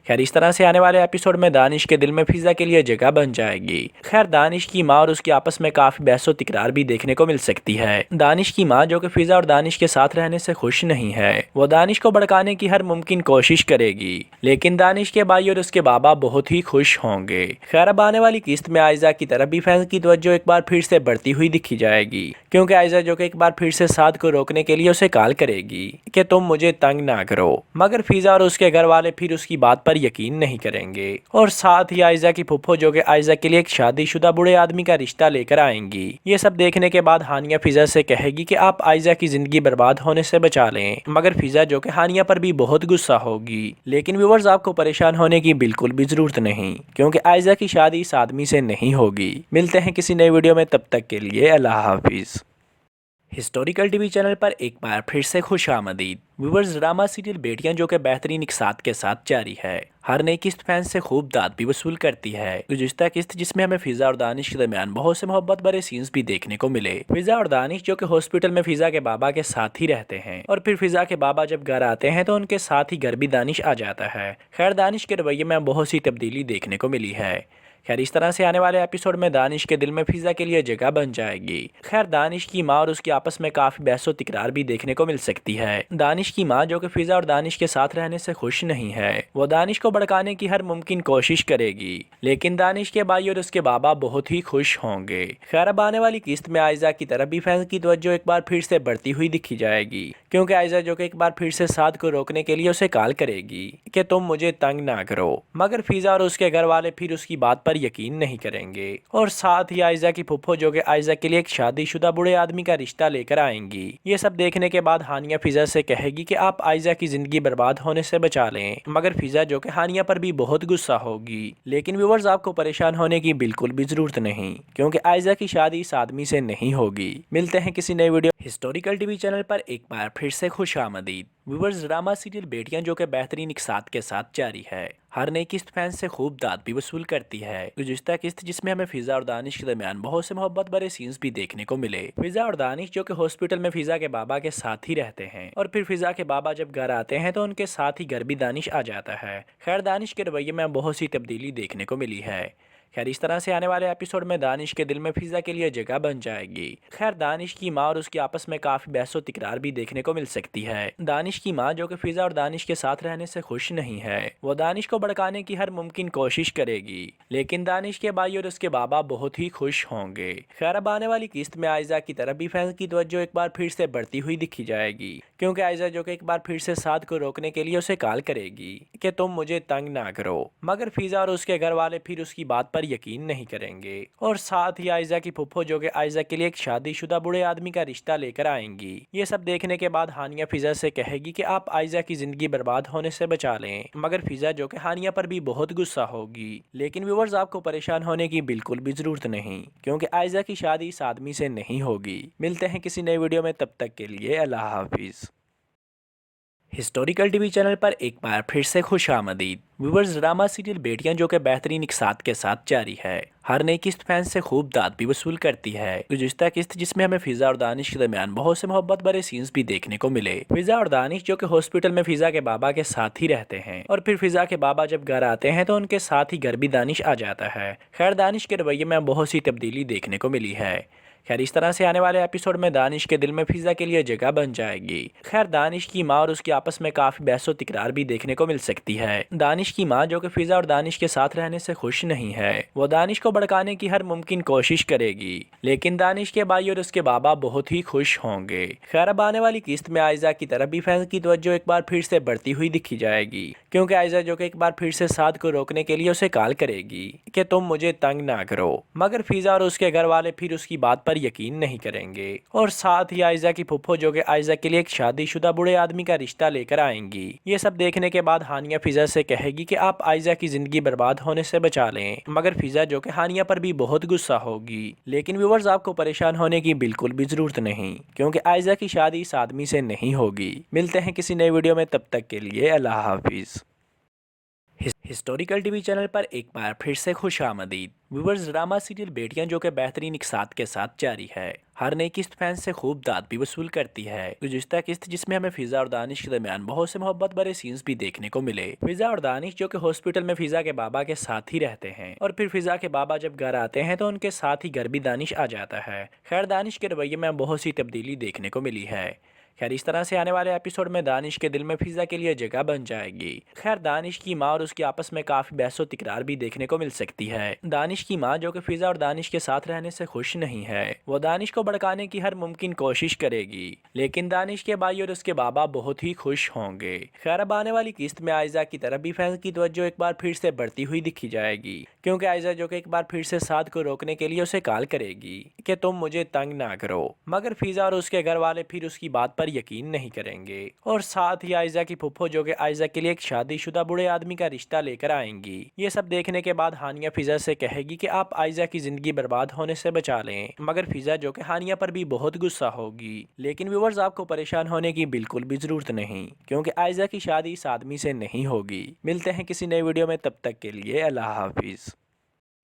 खैर, इस तरह से आने वाले एपिसोड में दानिश के दिल में फिजा के लिए जगह बन जाएगी। खैर, दानिश की माँ और उसकी आपस में काफी बहसो तिकरार भी देखने को मिल सकती है। दानिश की माँ जो कि फिजा और दानिश के साथ रहने से खुश नहीं है, वो दानिश को भड़काने की हर मुमकिन कोशिश करेगी, लेकिन दानिश के भाई और उसके बाबा बहुत ही खुश होंगे। खैर, अब आने वाली किस्त में आयजा की तरफ भी फैंस की तवज्जो एक बार फिर से बढ़ती हुई दिखी जाएगी, क्योंकि आयजा जो कि एक बार फिर से साद को रोकने के लिए उसे कॉल करेगी कि तुम मुझे तंग ना करो, मगर फिजा और उसके घर वाले फिर उसकी बात पर यकीन नहीं करेंगे और साथ ही आयजा की फुफ्फो जो कि आयजा के लिए एक शादीशुदा बूढ़े आदमी का रिश्ता लेकर आएंगी। ये सब देखने के बाद हानिया फिजा से कहेगी कि आप आयजा की जिंदगी बर्बाद होने से बचा लें, मगर फिजा जो कि हानिया पर भी बहुत गुस्सा होगी। लेकिन व्यूअर्स, आपको परेशान होने की बिल्कुल भी जरूरत नहीं, क्योंकि आयजा की शादी इस आदमी से नहीं होगी। मिलते हैं किसी नए वीडियो में, तब तक के लिए अल्लाह हाफिज। हिस्टोरिकल टीवी चैनल पर एक बार फिर से खुश आमदीद। व्यूअर्स, ड्रामा सीरियल बेटियां जो कि बेहतरीन इकसात के साथ जारी है, हर नई किस्त फैंस से खूब दाद भी वसूल करती है। गुज़िश्ता किस्त जिसमें हमें फिजा और दानिश के दरमियान बहुत से मोहब्बत भरे सीन्स भी देखने को मिले। फिजा और दानिश जो कि हॉस्पिटल में फिजा के बाबा के साथ ही रहते हैं और फिर फिजा के बाबा जब घर आते हैं तो उनके साथ ही घर भी दानिश आ जाता है। खैर, दानिश के रवैये में बहुत सी तब्दीली देखने को मिली है। खैर, इस तरह से आने वाले एपिसोड में दानिश के दिल में फिजा के लिए जगह बन जाएगी। खैर, दानिश की माँ और उसकी आपस में काफी बहसो तिकरार भी देखने को मिल सकती है। दानिश की माँ जो कि फिजा और दानिश के साथ रहने से खुश नहीं है, वो दानिश को भड़काने की हर मुमकिन कोशिश करेगी, लेकिन दानिश के भाई और उसके बाबा बहुत ही खुश होंगे। खैर, अब आने वाली किस्त में आयजा की तरफ भी फैंस की तवज्जो एक बार फिर से बढ़ती हुई दिखी जाएगी, क्योंकि आयजा जो कि एक बार फिर से साद को रोकने के लिए उसे कॉल करेगी कि तुम मुझे तंग ना करो, मगर फिजा और उसके घर वाले फिर उसकी बात पर यकीन नहीं करेंगे और साथ ही आयजा की फुफ्फो जो कि आयजा के लिए एक शादीशुदा बूढ़े आदमी का रिश्ता लेकर आएंगी। ये सब देखने के बाद हानिया फिजा से कहेगी कि आप आयजा की जिंदगी बर्बाद होने से बचा लें, मगर फिजा जो कि हानिया पर भी बहुत गुस्सा होगी। लेकिन व्यूअर्स, आपको परेशान होने की बिल्कुल भी जरूरत नहीं, क्योंकि आयजा की शादी इस आदमी से नहीं होगी। मिलते हैं किसी नए वीडियो। हिस्टोरिकल टीवी चैनल पर एक बार फिर से खुश आमदीद। व्यूअर्स, ड्रामा सीरियल बेटियां जो कि बेहतरीन इकसात के साथ जारी है, हर नई किस्त फैंस से खूब दाद भी वसूल करती है। गुज़िश्ता किस्त जिसमें हमें फिजा और दानिश के दरमियान बहुत से मोहब्बत भरे सीन्स भी देखने को मिले। फिजा और दानिश जो कि हॉस्पिटल में फिजा के बाबा के साथ ही रहते हैं और फिर फिजा के बाबा जब घर आते हैं तो उनके साथ ही घर भी दानिश आ जाता है। खैर, दानिश के रवैये में बहुत सी तब्दीली देखने को मिली है। खैर, इस तरह से आने वाले एपिसोड में दानिश के दिल में फिजा के लिए जगह बन जाएगी। खैर, दानिश की माँ और उसकी आपस में काफी बहसो तिकरार भी देखने को मिल सकती है। दानिश की माँ जो कि फिजा और दानिश के साथ रहने से खुश नहीं है, वो दानिश को भड़काने की हर मुमकिन कोशिश करेगी, लेकिन दानिश के भाई और उसके बाबा बहुत ही खुश होंगे। खैर, अब आने वाली किस्त में आयजा की तरफ भी फैंस की तवज्जो एक बार फिर से बढ़ती हुई दिखी जाएगी, क्योंकि आयजा जो कि एक बार फिर से साद को रोकने के लिए उसे कॉल करेगी कि तुम मुझे तंग ना करो, मगर फिजा और उसके घर वाले फिर उसकी बात पर यकीन नहीं करेंगे और साथ ही आयजा की फुफ्फो जो कि आयजा के लिए एक शादीशुदा बूढ़े आदमी का रिश्ता लेकर आएंगी। ये सब देखने के बाद हानिया फिजा से कहेगी कि आप आयजा की जिंदगी बर्बाद होने से बचा लें, मगर फिजा जो कि हानिया पर भी बहुत गुस्सा होगी। लेकिन व्यूअर्स, आपको परेशान होने की बिल्कुल भी जरूरत नहीं, क्योंकि आयजा की शादी इस आदमी से नहीं होगी। मिलते हैं किसी नए वीडियो में, तब तक के लिए अल्लाह हाफिज। हिस्टोरिकल टीवी चैनल पर एक बार फिर से खुश आमदीद। व्यूअर्स, ड्रामा सीरियल बेटियां जो कि बेहतरीन इकसात के साथ जारी है, हर नई किस्त फैंस से खूब दाद भी वसूल करती है। गुज़िश्ता किस्त जिसमें हमें फिजा और दानिश के दरमियान बहुत से मोहब्बत भरे सीन्स भी देखने को मिले। फिजा और दानिश जो कि हॉस्पिटल में फिजा के बाबा के साथ ही रहते हैं और फिर फिजा के बाबा जब घर आते हैं तो उनके साथ ही घर भी दानिश आ जाता है। खैर, दानिश के रवैये में बहुत सी तब्दीली देखने को मिली है। खैर इस तरह से आने वाले एपिसोड में दानिश के दिल में फिजा के लिए जगह बन जाएगी। खैर दानिश की माँ और उसकी आपस में काफी बहसो तिकरार भी देखने को मिल सकती है। दानिश की माँ जो कि फिजा और दानिश के साथ रहने से खुश नहीं है, वो दानिश को भड़काने की हर मुमकिन कोशिश करेगी, लेकिन दानिश के भाई और उसके बाबा बहुत ही खुश होंगे। खैर अब आने वाली किस्त में आयजा की तरफ भी फैंस की तवज्जो एक बार फिर से बढ़ती हुई दिखी जाएगी, क्योंकि आयजा जो कि एक बार फिर से साद को रोकने के लिए उसे कॉल करेगी कि तुम मुझे तंग ना करो, मगर फिजा और उसके घर वाले फिर उसकी बात पर यकीन नहीं करेंगे और साथ ही आयजा की फुफ्फो जो कि आयजा के लिए एक शादीशुदा बूढ़े आदमी का रिश्ता लेकर आएंगी। ये सब देखने के बाद हानिया फिजा से कहेगी कि आप आयजा की जिंदगी बर्बाद होने से बचा लें, मगर फिजा जो कि हानिया पर भी बहुत गुस्सा होगी। लेकिन व्यूअर्स आपको परेशान होने की बिल्कुल भी जरूरत नहीं, क्योंकि आयजा की शादी इस आदमी से नहीं होगी। मिलते हैं किसी नए वीडियो में, तब तक के लिए अल्लाह हाफिज। हिस्टोरिकल टीवी चैनल पर एक बार फिर से खुश आमदीद। व्यूअर्स ड्रामा सीरियल बेटियां जो कि बेहतरीन इकसात के साथ जारी है। हर नई किस्त फैंस से खूब दाद भी वसूल करती है। गुज़िश्ता किस्त जिसमें हमें फिजा और दानिश के दरमियान बहुत से मोहब्बत भरे सीन्स भी देखने को मिले। फिजा और दानिश जो कि हॉस्पिटल में फिजा के बाबा के साथ ही रहते हैं, और फिर फिजा के बाबा जब घर आते हैं तो उनके साथ ही घर भी दानिश आ जाता है। खैर दानिश के रवैये में बहुत सी तब्दीली देखने को मिली है। खैर इस तरह से आने वाले एपिसोड में दानिश के दिल में फिजा के लिए जगह बन जाएगी। खैर दानिश की माँ और उसकी आपस में काफी बहसो तिकरार भी देखने को मिल सकती है। दानिश की माँ जो कि फिजा और दानिश के साथ रहने से खुश नहीं है, वो दानिश को भड़काने की हर मुमकिन कोशिश करेगी, लेकिन दानिश के भाई और उसके बाबा बहुत ही खुश होंगे। खैर अब आने वाली किस्त में आयजा की तरफ भी फैंस की तवज्जो एक बार फिर से बढ़ती हुई दिखी जाएगी, क्योंकि आयजा जो कि एक बार फिर से साद को रोकने के लिए उसे कॉल करेगी कि तुम मुझे तंग ना करो, मगर फिजा और उसके घर वाले फिर उसकी बात पर यकीन नहीं करेंगे और साथ ही आयजा की फुफ्फो जो कि आयजा के लिए एक शादीशुदा बूढ़े आदमी का रिश्ता लेकर आएंगी। ये सब देखने के बाद हानिया फिजा से कहेगी कि आप आयजा की जिंदगी बर्बाद होने से बचा लें, मगर फिजा जो कि हानिया पर भी बहुत गुस्सा होगी। लेकिन व्यूअर्स आपको परेशान होने की बिल्कुल भी जरूरत नहीं, क्योंकि आयजा की शादी इस आदमी से नहीं होगी। मिलते हैं किसी नए वीडियो में, तब तक के लिए अल्लाह हाफिज।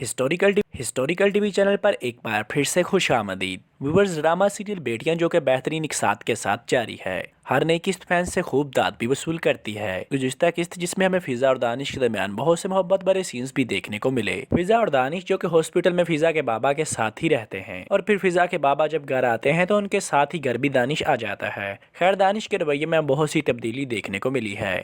हिस्टोरिकल टीवी चैनल पर एक बार फिर से खुश आमदीद। व्यूअर्स ड्रामा सीरियल बेटियां जो कि बेहतरीन इकसात के साथ जारी है। हर नई किस्त फैंस से खूब दाद भी वसूल करती है। गुज़िश्ता किस्त जिसमें हमें फिजा और दानिश के दरमियान बहुत से मोहब्बत भरे सीन्स भी देखने को मिले। फिजा और दानिश जो कि हॉस्पिटल में फिजा के बाबा के साथ ही रहते हैं, और फिर फिजा के बाबा जब घर आते हैं तो उनके साथ ही घर भी दानिश आ जाता है। खैर दानिश के रवैये में बहुत सी तब्दीली देखने को मिली है।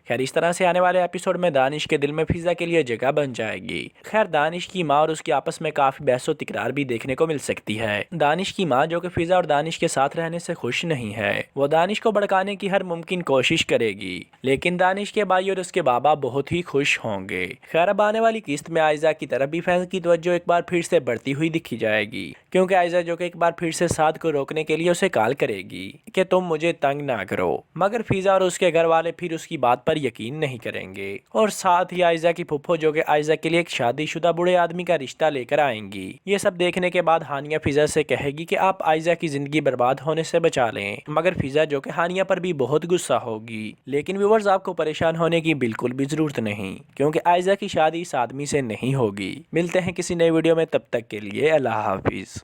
खैर इस तरह से आने वाले एपिसोड में दानिश के दिल में फिजा के लिए जगह बन जाएगी। खैर दानिश की माँ और उसकी आपस में काफी बहसो तिकरार भी देखने को मिल सकती है। दानिश की माँ जो कि फिजा और दानिश के साथ रहने से खुश नहीं है, वो दानिश को भड़काने की हर मुमकिन कोशिश करेगी, लेकिन दानिश के भाई और उसके बाबा बहुत ही खुश होंगे। खैर अब आने वाली किस्त में आयजा की तरफ भी फैंस की तवज्जो एक बार फिर से बढ़ती हुई दिखी जाएगी, क्योंकि आयजा जो कि एक बार फिर से साद को रोकने के लिए उसे कॉल करेगी कि तुम मुझे तंग ना करो, मगर फिजा और उसके घर वाले फिर उसकी बात पर यकीन नहीं करेंगे और साथ ही आयजा की फुफ्फो जो कि आयजा के लिए एक शादीशुदा बूढ़े आदमी का रिश्ता लेकर आएंगी। ये सब देखने के बाद हानिया फिजा से कहेगी कि आप आयजा की जिंदगी बर्बाद होने से बचा लें, मगर फिजा जो कि हानिया पर भी बहुत गुस्सा होगी। लेकिन व्यूअर्स आपको परेशान होने की बिल्कुल भी जरूरत नहीं, क्योंकि आयजा की शादी इस आदमी से नहीं होगी। मिलते हैं किसी नए वीडियो में, तब तक के लिए अल्लाह हाफिज।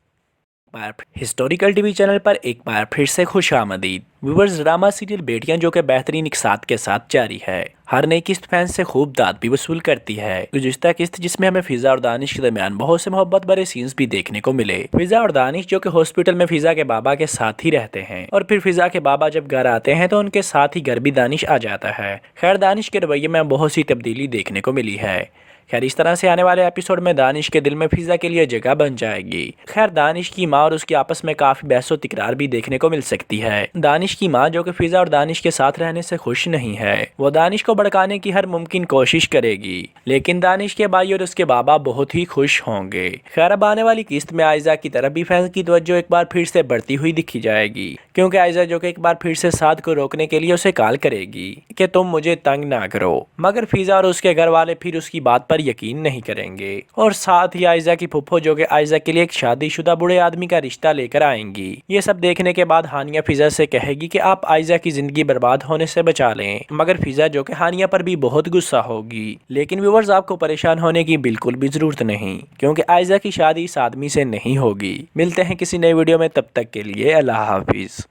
हिस्टोरिकल टीवी चैनल पर एक बार फिर से खुश आमदीद। व्यूअर्स ड्रामा सीरियल बेटियां जो कि बेहतरीन इकसात के साथ जारी है। हर नई किस्त फैंस से खूब दाद भी वसूल करती है। गुज़िश्ता किस्त जिसमें हमें फिजा और दानिश के दरमियान बहुत से मोहब्बत भरे सीन्स भी देखने को मिले। फिजा और दानिश जो कि हॉस्पिटल में फिजा के बाबा के साथ ही रहते हैं, और फिर फिजा के बाबा जब घर आते हैं तो उनके साथ ही घर भी दानिश आ जाता है। खैर दानिश के रवैये में बहुत सी तब्दीली देखने को मिली है। खैर इस तरह से आने वाले एपिसोड में दानिश के दिल में फिजा के लिए जगह बन जाएगी। खैर दानिश की माँ और उसकी आपस में काफी बहसो तिकरार भी देखने को मिल सकती है। दानिश की माँ जो कि फिजा और दानिश के साथ रहने से खुश नहीं है, वो दानिश को भड़काने की हर मुमकिन कोशिश करेगी, लेकिन दानिश के भाई और उसके बाबा बहुत ही खुश होंगे। खैर अब आने वाली किस्त में आयजा की तरफ भी फैंस की तवज्जो एक बार फिर से बढ़ती हुई दिखी जाएगी, क्योंकि आयजा जो कि एक बार फिर से साद को रोकने के लिए उसे कॉल करेगी कि तुम मुझे तंग ना करो, मगर फिजा और उसके घर वाले फिर उसकी बात पर यकीन नहीं करेंगे और साथ ही आयजा की फुफ्फो जो कि आयजा के लिए एक शादीशुदा बूढ़े आदमी का रिश्ता लेकर आएंगी। ये सब देखने के बाद हानिया फिजा से कहेगी कि आप आयजा की जिंदगी बर्बाद होने से बचा लें, मगर फिजा जो कि हानिया पर भी बहुत गुस्सा होगी। लेकिन व्यूअर्स आपको परेशान होने की बिल्कुल भी जरूरत नहीं, क्योंकि आयजा की शादी इस आदमी से नहीं होगी। मिलते हैं किसी नए वीडियो में, तब तक के लिए अल्लाह हाफिज।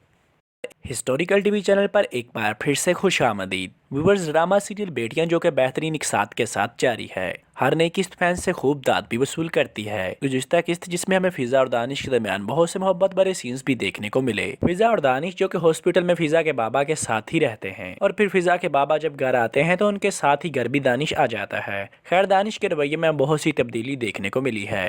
हिस्टोरिकल टीवी चैनल पर एक बार फिर से खुशामदीद। व्यूअर्स, ड्रामा सीरियल बेटियां जो कि बेहतरीन एक साथ के साथ जारी है। हर नई किस्त फैंस से खूब दाद भी वसूल करती है। गुज़िश्ता किस्त जिसमें हमें फिजा और दानिश के दरमियान बहुत से मोहब्बत भरे सीन्स भी देखने को मिले। फिजा और दानिश जो कि हॉस्पिटल में फिजा के बाबा के साथ ही रहते हैं और फिर फिजा के बाबा जब घर आते हैं तो उनके साथ ही घर भी दानिश आ जाता है। खैर, दानिश के रवैये में बहुत सी तब्दीली देखने को मिली है।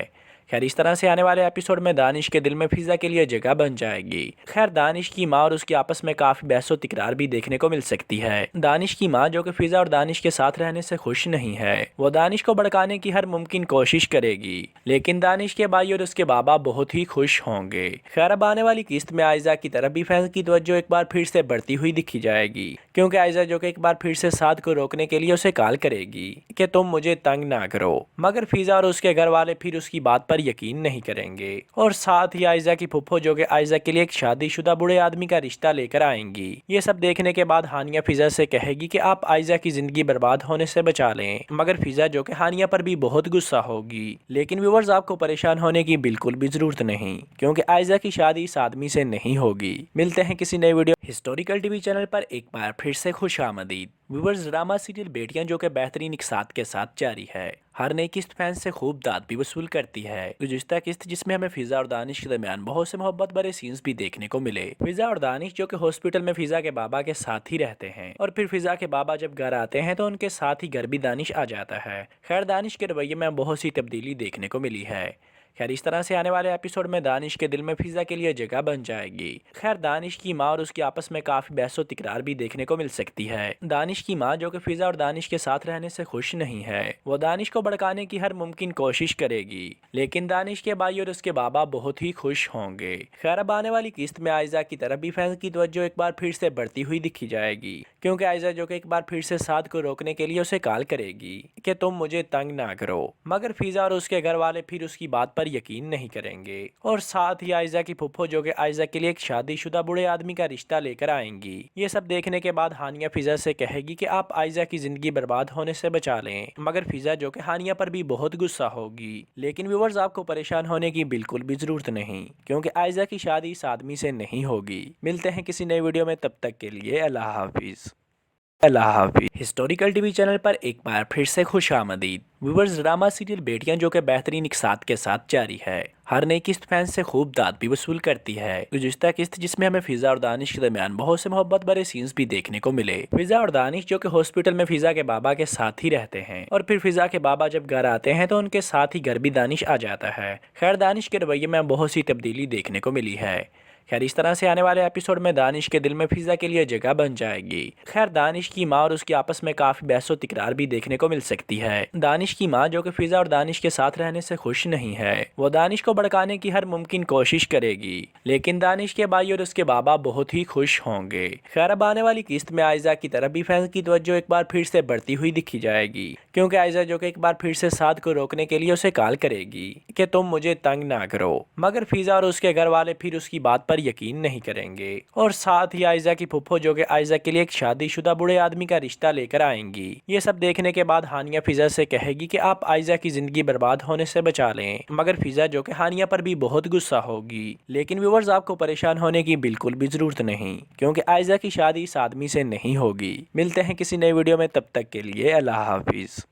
खैर, इस तरह से आने वाले एपिसोड में दानिश के दिल में फिजा के लिए जगह बन जाएगी। खैर, दानिश की माँ और उसकी आपस में काफी बहसो तिकरार भी देखने को मिल सकती है। दानिश की माँ जो कि फिजा और दानिश के साथ रहने से खुश नहीं है, वो दानिश को भड़काने की हर मुमकिन कोशिश करेगी, लेकिन दानिश के भाई और उसके बाबा बहुत ही खुश होंगे। खैर, अब आने वाली किस्त में आयजा की तरफ भी फैंस की तवज्जो एक बार फिर से बढ़ती हुई दिखी जाएगी, क्योंकि आयजा जो कि एक बार फिर से साद को रोकने के लिए उसे कॉल करेगी कि तुम मुझे तंग ना करो, मगर फिजा और उसके घर वाले फिर उसकी बात पर यकीन नहीं करेंगे और साथ ही आयजा की फुफ्फो जो कि आयजा के लिए एक शादीशुदा बूढ़े आदमी का रिश्ता लेकर आएंगी। ये सब देखने के बाद हानिया फिजा से कहेगी कि आप आयजा की जिंदगी बर्बाद होने से बचा लें, मगर फिजा जो कि हानिया पर भी बहुत गुस्सा होगी। लेकिन व्यूअर्स, आपको परेशान होने की बिल्कुल भी जरूरत नहीं, क्योंकि आयजा की शादी इस आदमी से नहीं होगी। मिलते हैं किसी नए वीडियो हिस्टोरिकल टीवी चैनल पर एक बार फिर से खुशामदीद। व्यूअर्स, ड्रामा सीरियल बेटियां जो कि बेहतरीन एक साथ के साथ जारी है। हर नई किस्त फैंस से खूब दाद भी वसूल करती है। गुज़िश्ता किस्त जिसमें हमें फिजा और दानिश के दरमियान बहुत से मोहब्बत भरे सीन्स भी देखने को मिले। फिजा और दानिश जो कि हॉस्पिटल में फिजा के बाबा के साथ ही रहते हैं और फिर फिजा के बाबा जब घर आते हैं तो उनके साथ ही घर भी दानिश आ जाता है। खैर, दानिश के रवैये में बहुत सी तब्दीली देखने को मिली है। खैर, इस तरह से आने वाले एपिसोड में दानिश के दिल में फिजा के लिए जगह बन जाएगी। खैर, दानिश की माँ और उसकी आपस में काफी बहसो तिकरार भी देखने को मिल सकती है। दानिश की माँ जो कि फिजा और दानिश के साथ रहने से खुश नहीं है, वो दानिश को भड़काने की हर मुमकिन कोशिश करेगी, लेकिन दानिश के भाई और उसके बाबा बहुत ही खुश होंगे। खैर, अब आने वाली किस्त में आयजा की तरफ भी फैंस की तवज्जो एक बार फिर से बढ़ती हुई दिखी जाएगी, क्योंकि आयजा जो कि एक बार फिर से साद को रोकने के लिए उसे कॉल करेगी कि तुम मुझे तंग ना करो, मगर फिजा और उसके घर वाले फिर उसकी बात पर यकीन नहीं करेंगे और साथ ही आयजा की फुफ्फो जो कि आयजा के लिए एक शादीशुदा बूढ़े आदमी का रिश्ता लेकर आएंगी। ये सब देखने के बाद हानिया फिजा से कहेगी कि आप आयजा की जिंदगी बर्बाद होने से बचा लें, मगर फिजा जो कि हानिया पर भी बहुत गुस्सा होगी। लेकिन व्यूअर्स, आपको परेशान होने की बिल्कुल भी जरूरत नहीं, क्योंकि आयजा की शादी इस आदमी से नहीं होगी। मिलते हैं किसी नए वीडियो में, तब तक के लिए अल्लाह हाफिज। हिस्टोरिकल टीवी चैनल पर एक बार फिर से खुशामदीद। व्यूअर्स, ड्रामा सीरियल बेटियां जो कि बेहतरीन एक साथ के साथ जारी है। हर नई किस्त फैंस से खूब दाद भी वसूल करती है। गुज़िश्ता किस्त जिसमें हमें फिजा और दानिश के दरमियान बहुत से मोहब्बत भरे सीन्स भी देखने को मिले। फिजा और दानिश जो कि हॉस्पिटल में फिजा के बाबा के साथ ही रहते हैं और फिर फिजा के बाबा जब घर आते हैं तो उनके साथ ही घर भी दानिश आ जाता है। खैर, दानिश के रवैये में बहुत सी तब्दीली देखने को मिली है। खैर, इस तरह से आने वाले एपिसोड में दानिश के दिल में फिजा के लिए जगह बन जाएगी। खैर, दानिश की माँ और उसकी आपस में काफी बहसो तिकरार भी देखने को मिल सकती है। दानिश की माँ जो कि फिजा और दानिश के साथ रहने से खुश नहीं है, वो दानिश को भड़काने की हर मुमकिन कोशिश करेगी, लेकिन दानिश के भाई और उसके बाबा बहुत ही खुश होंगे। खैर, अब आने वाली किस्त में आयजा की तरफ भी फैंस की तवज्जो एक बार फिर से बढ़ती हुई दिखी जाएगी, क्योंकि आयजा जो कि एक बार फिर से साद को रोकने के लिए उसे कॉल करेगी कि तुम मुझे तंग ना करो, मगर फिजा और उसके घर वाले फिर उसकी बात पर यकीन नहीं करेंगे और साथ ही आयजा की फुफ्फो जो कि आयजा के लिए एक शादीशुदा बूढ़े आदमी का रिश्ता लेकर आएंगी। ये सब देखने के बाद हानिया फिजा से कहेगी कि आप आयजा की जिंदगी बर्बाद होने से बचा लें, मगर फिजा जो कि हानिया पर भी बहुत गुस्सा होगी। लेकिन व्यूअर्स, आपको परेशान होने की बिल्कुल भी जरूरत नहीं, क्योंकि आयजा की शादी इस आदमी से नहीं होगी। मिलते हैं किसी नए वीडियो में, तब तक के लिए अल्लाह हाफिज।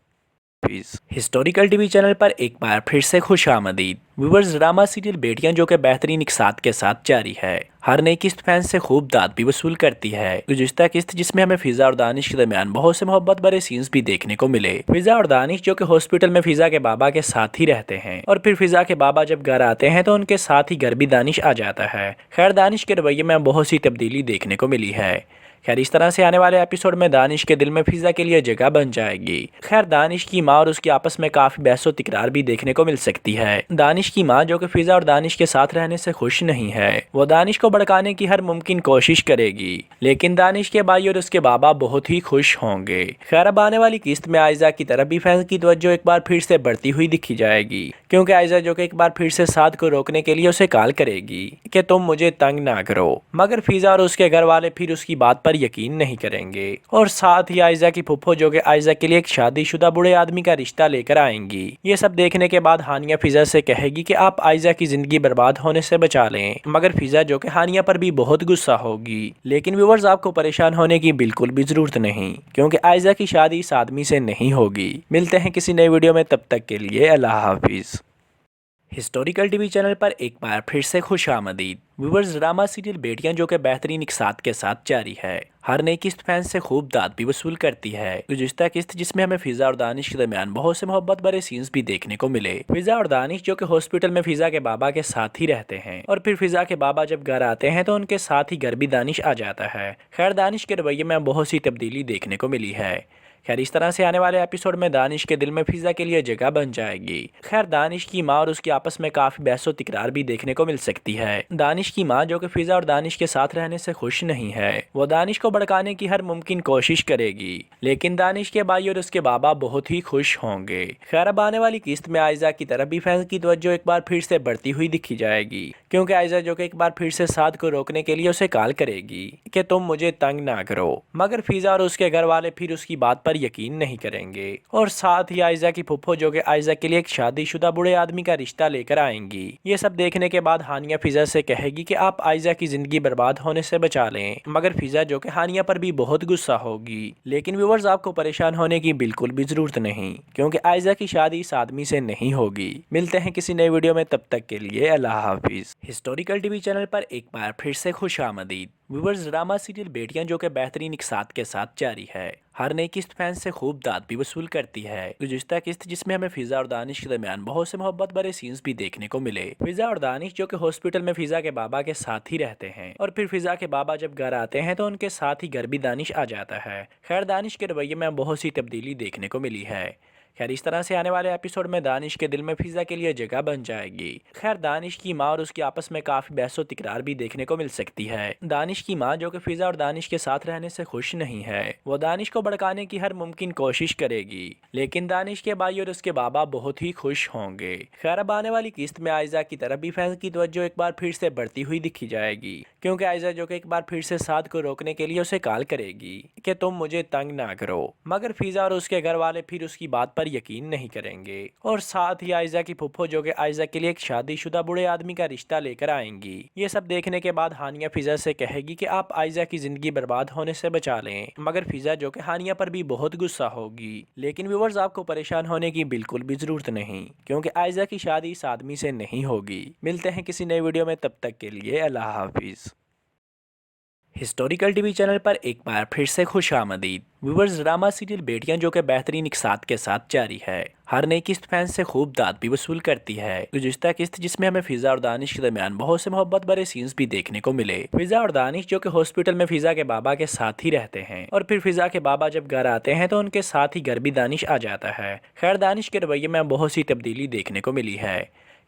हिस्टोरिकल टीवी चैनल पर एक बार फिर से खुशामदीद। व्यूअर्स, ड्रामा सीरियल बेटियां जो कि बेहतरीन एक साथ के साथ जारी है। हर नई किस्त फैंस से खूब दाद भी वसूल करती है। गुज़िश्ता किस्त जिसमें हमें फिजा और दानिश के दरमियान बहुत से मोहब्बत भरे सीन्स भी देखने को मिले। फिजा और दानिश जो कि हॉस्पिटल में फिजा के बाबा के साथ ही रहते हैं और फिर फिजा के बाबा जब घर आते हैं तो उनके साथ ही घर भी दानिश आ जाता है। खैर, दानिश के रवैये में बहुत सी तब्दीली देखने को मिली है। खैर, इस तरह से आने वाले एपिसोड में दानिश के दिल में फिजा के लिए जगह बन जाएगी। खैर, दानिश की माँ और उसकी आपस में काफी बहसो तिकरार भी देखने को मिल सकती है। दानिश की माँ जो कि फिजा और दानिश के साथ रहने से खुश नहीं है, वो दानिश को भड़काने की हर मुमकिन कोशिश करेगी, लेकिन दानिश के भाई और उसके बाबा बहुत ही खुश होंगे। खैर, अब आने वाली किस्त में आयजा की तरफ भी फैंस की तवज्जो एक बार फिर से बढ़ती हुई दिखी जाएगी, क्योंकि आयजा जो कि एक बार फिर से साद को रोकने के लिए उसे कॉल करेगी कि तुम मुझे तंग ना करो, मगर फिजा और उसके घर वाले फिर उसकी बात पर यकीन नहीं करेंगे और साथ ही आयजा की फुफ्फो जो कि आयजा के लिए एक शादीशुदा बूढ़े आदमी का रिश्ता लेकर आएंगी। ये सब देखने के बाद हानिया फिजा से कहेगी कि आप आयजा की जिंदगी बर्बाद होने से बचा लें, मगर फिजा जो कि हानिया पर भी बहुत गुस्सा होगी। लेकिन व्यूअर्स, आपको परेशान होने की बिल्कुल भी जरूरत नहीं, क्योंकि आयजा की शादी इस आदमी से नहीं होगी। मिलते हैं किसी नई वीडियो में, तब तक के लिए अल्लाह हाफिज। हिस्टोरिकल टीवी चैनल पर एक बार फिर से खुश आमदीद। व्यूअर्स, ड्रामा सीरियल बेटियां जो कि बेहतरीन इकसात के साथ जारी है, हर नई किस्त फैंस से खूब दाद भी वसूल करती है। गुज़िश्ता किस्त जिसमें हमें फिजा और दानिश के दरमियान बहुत से मोहब्बत भरे सीन्स भी देखने को मिले। फिजा और दानिश जो कि हॉस्पिटल में फिजा के बाबा के साथ ही रहते हैं और फिर फिजा के बाबा जब घर आते हैं तो उनके साथ ही घर भी दानिश आ जाता है। खैर, दानिश के रवैये में बहुत सी तब्दीली देखने को मिली है। खैर, इस तरह से आने वाले एपिसोड में दानिश के दिल में फिजा के लिए जगह बन जाएगी। खैर, दानिश की माँ और उसकी आपस में काफी बहसो तिकरार भी देखने को मिल सकती है। दानिश की माँ जो कि फिजा और दानिश के साथ रहने से खुश नहीं है, वो दानिश को भड़काने की हर मुमकिन कोशिश करेगी, लेकिन दानिश के भाई और उसके बाबा बहुत ही खुश होंगे। खैर, अब आने वाली किस्त में आयजा की तरफ भी फैंस की तवज्जो एक बार फिर से बढ़ती हुई दिखी जाएगी, क्योंकि आयजा जो कि एक बार फिर से साद को रोकने के लिए उसे कॉल करेगी कि तुम मुझे तंग ना करो, मगर फिजा और उसके घर वाले फिर उसकी बात पर यकीन नहीं करेंगे और साथ ही आयजा की फुफ्फो जो कि आयजा के लिए एक शादीशुदा बूढ़े आदमी का रिश्ता लेकर आएंगी। ये सब देखने के बाद हानिया फिजा से कहेगी कि आप आयजा की जिंदगी बर्बाद होने से बचा लें, मगर फिजा जो कि हानिया पर भी बहुत गुस्सा होगी। लेकिन व्यूअर्स, आपको परेशान होने की बिल्कुल भी जरूरत नहीं, क्योंकि आयजा की शादी इस आदमी से नहीं होगी। मिलते हैं किसी नई वीडियो में, तब तक के लिए अल्लाह हाफिज। हिस्टोरिकल टीवी चैनल पर एक बार फिर से खुश आमदीद। व्यूअर्स, ड्रामा सीरियल बेटियां जो कि बेहतरीन इकसात के साथ जारी है, हर नई किस्त फैंस से खूब दाद भी वसूल करती है। गुज़िश्ता किस्त जिसमें हमें फिजा और दानिश के दरमियान बहुत से मोहब्बत भरे सीन्स भी देखने को मिले। फिजा और दानिश जो कि हॉस्पिटल में फिजा के बाबा के साथ ही रहते हैं और फिर फिजा के बाबा जब घर आते हैं तो उनके साथ ही घर भी दानिश आ जाता है। खैर, दानिश के रवैये में बहुत सी तब्दीली देखने को मिली है। खैर, इस तरह से आने वाले एपिसोड में दानिश के दिल में फिजा के लिए जगह बन जाएगी। खैर, दानिश की माँ और उसकी आपस में काफी बहसो तिकरार भी देखने को मिल सकती है। दानिश की माँ जो कि फिजा और दानिश के साथ रहने से खुश नहीं है, वो दानिश को भड़काने की हर मुमकिन कोशिश करेगी, लेकिन दानिश के भाई और उसके बाबा बहुत ही खुश होंगे। खैर, अब आने वाली किस्त में आयजा की तरफ भी फैंस की तवज्जो एक बार फिर से बढ़ती हुई दिखी जाएगी, क्योंकि आयजा जो कि एक बार फिर से साद को रोकने के लिए उसे कॉल करेगी कि तुम मुझे तंग ना करो, मगर फिजा और उसके घर वाले फिर उसकी बात पर यकीन नहीं करेंगे और साथ ही आयजा की फुफ्फो जो कि आयजा के लिए एक शादीशुदा बूढ़े आदमी का रिश्ता लेकर आएंगी। ये सब देखने के बाद हानिया फिजा से कहेगी कि आप आयजा की जिंदगी बर्बाद होने से बचा लें, मगर फिजा जो कि हानिया पर भी बहुत गुस्सा होगी। लेकिन व्यूअर्स, आपको परेशान होने की बिल्कुल भी जरूरत नहीं, क्योंकि आयजा की शादी इस आदमी से नहीं होगी। मिलते हैं किसी नई वीडियो में, तब तक के लिए अल्लाह हाफिज। हिस्टोरिकल टीवी चैनल पर एक बार फिर से खुश आमदीद। व्यूअर्स, ड्रामा सीरियल बेटियां जो कि बेहतरीन इकसात के साथ जारी है, हर नई किस्त फैंस से खूब दाद भी वसूल करती है। गुज़िश्ता किस्त जिसमें हमें फिजा और दानिश के दरमियान बहुत से मोहब्बत भरे सीन्स भी देखने को मिले। फिजा और दानिश जो कि हॉस्पिटल में फिजा के बाबा के साथ ही रहते हैं और फिर फिजा के बाबा जब घर आते हैं तो उनके साथ ही घर भी दानिश आ जाता है। खैर, दानिश के रवैये में बहुत सी तब्दीली देखने को मिली है।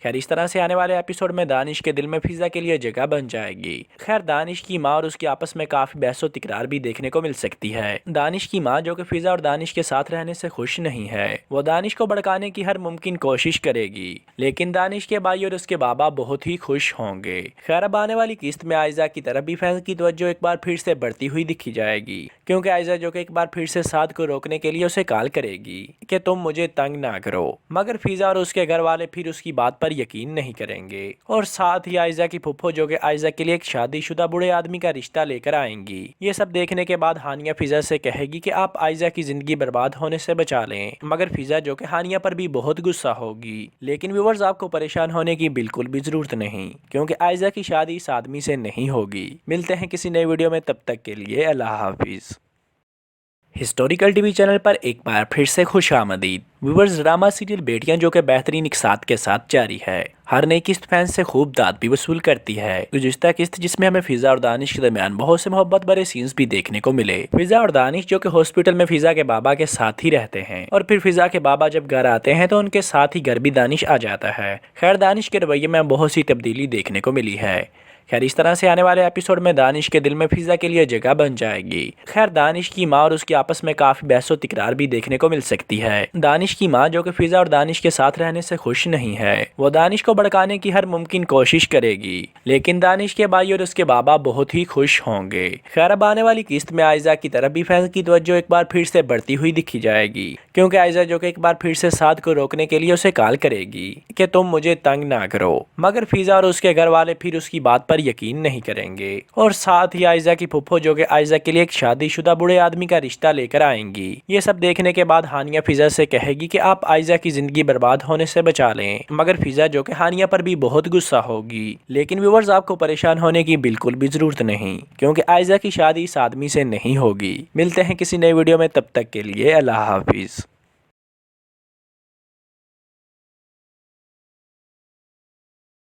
खैर, इस तरह से आने वाले एपिसोड में दानिश के दिल में फिजा के लिए जगह बन जाएगी। खैर, दानिश की माँ और उसकी आपस में काफी बहसो तिकरार भी देखने को मिल सकती है। दानिश की माँ जो कि फिजा और दानिश के साथ रहने से खुश नहीं है, वो दानिश को भड़काने की हर मुमकिन कोशिश करेगी, लेकिन दानिश के भाई और उसके बाबा बहुत ही खुश होंगे। खैर, अब आने वाली किस्त में आयजा की तरफ भी फैंस की तवज्जो एक बार फिर से बढ़ती हुई दिखी जाएगी, क्योंकि आयजा जो कि एक बार फिर से साद को रोकने के लिए उसे कॉल करेगी कि तुम मुझे तंग ना करो, मगर फिजा और उसके घर वाले फिर उसकी बात पर यकीन नहीं करेंगे और साथ ही आयजा की फुफ्फो जो कि आयजा के लिए एक शादीशुदा बूढ़े आदमी का रिश्ता लेकर आएंगी। ये सब देखने के बाद हानिया फिजा से कहेगी कि आप आयजा की जिंदगी बर्बाद होने से बचा लें, मगर फिजा जो कि हानिया पर भी बहुत गुस्सा होगी। लेकिन व्यूअर्स, आपको परेशान होने की बिल्कुल भी जरूरत नहीं, क्योंकि आयजा की शादी इस आदमी से नहीं होगी। मिलते हैं किसी नई वीडियो में, तब तक के लिए अल्लाह हाफिज। हिस्टोरिकल टीवी चैनल पर एक बार फिर से खुश आमदीद। व्यूअर्स, ड्रामा सीरियल बेटियां जो कि बेहतरीन इकसात के साथ जारी है, हर नई किस्त फैंस से खूब दाद भी वसूल करती है। गुज़िश्ता किस्त जिसमें हमें फिजा और दानिश के दरमियान बहुत से मोहब्बत भरे सीन्स भी देखने को मिले। फिजा और दानिश जो कि हॉस्पिटल में फिजा के बाबा के साथ ही रहते हैं और फिर फिजा के बाबा जब घर आते हैं तो उनके साथ ही घर भी दानिश आ जाता है। खैर, दानिश के रवैये में बहुत सी तब्दीली देखने को मिली है। खैर इस तरह से आने वाले एपिसोड में दानिश के दिल में फिजा के लिए जगह बन जाएगी। खैर दानिश की माँ और उसकी आपस में काफी बहसो तिकरार भी देखने को मिल सकती है। दानिश की माँ जो कि फिजा और दानिश के साथ रहने से खुश नहीं है, वो दानिश को भड़काने की हर मुमकिन कोशिश करेगी, लेकिन दानिश के भाई और उसके बाबा बहुत ही खुश होंगे। खैर अब आने वाली किस्त में आयजा की तरफ भी फैज की तवज्जो एक बार फिर से बढ़ती हुई दिखी जाएगी, क्योंकि आयजा जो कि एक बार फिर से साद को रोकने के लिए उसे कॉल करेगी कि तुम मुझे तंग ना करो, मगर फिजा और उसके घर वाले फिर उसकी बात पर यकीन नहीं करेंगे और साथ ही आयजा की फुफ्फो जो कि आयजा के लिए एक शादीशुदा बूढ़े आदमी का रिश्ता लेकर आएंगी। ये सब देखने के बाद हानिया फिजा से कहेगी कि आप आयजा की जिंदगी बर्बाद होने से बचा लें, मगर फिजा जो कि हानिया पर भी बहुत गुस्सा होगी। लेकिन व्यूअर्स आपको परेशान होने की बिल्कुल भी जरूरत नहीं, क्योंकि आयजा की शादी इस आदमी से नहीं होगी। मिलते हैं किसी नए वीडियो में, तब तक के लिए अल्लाह हाफिज।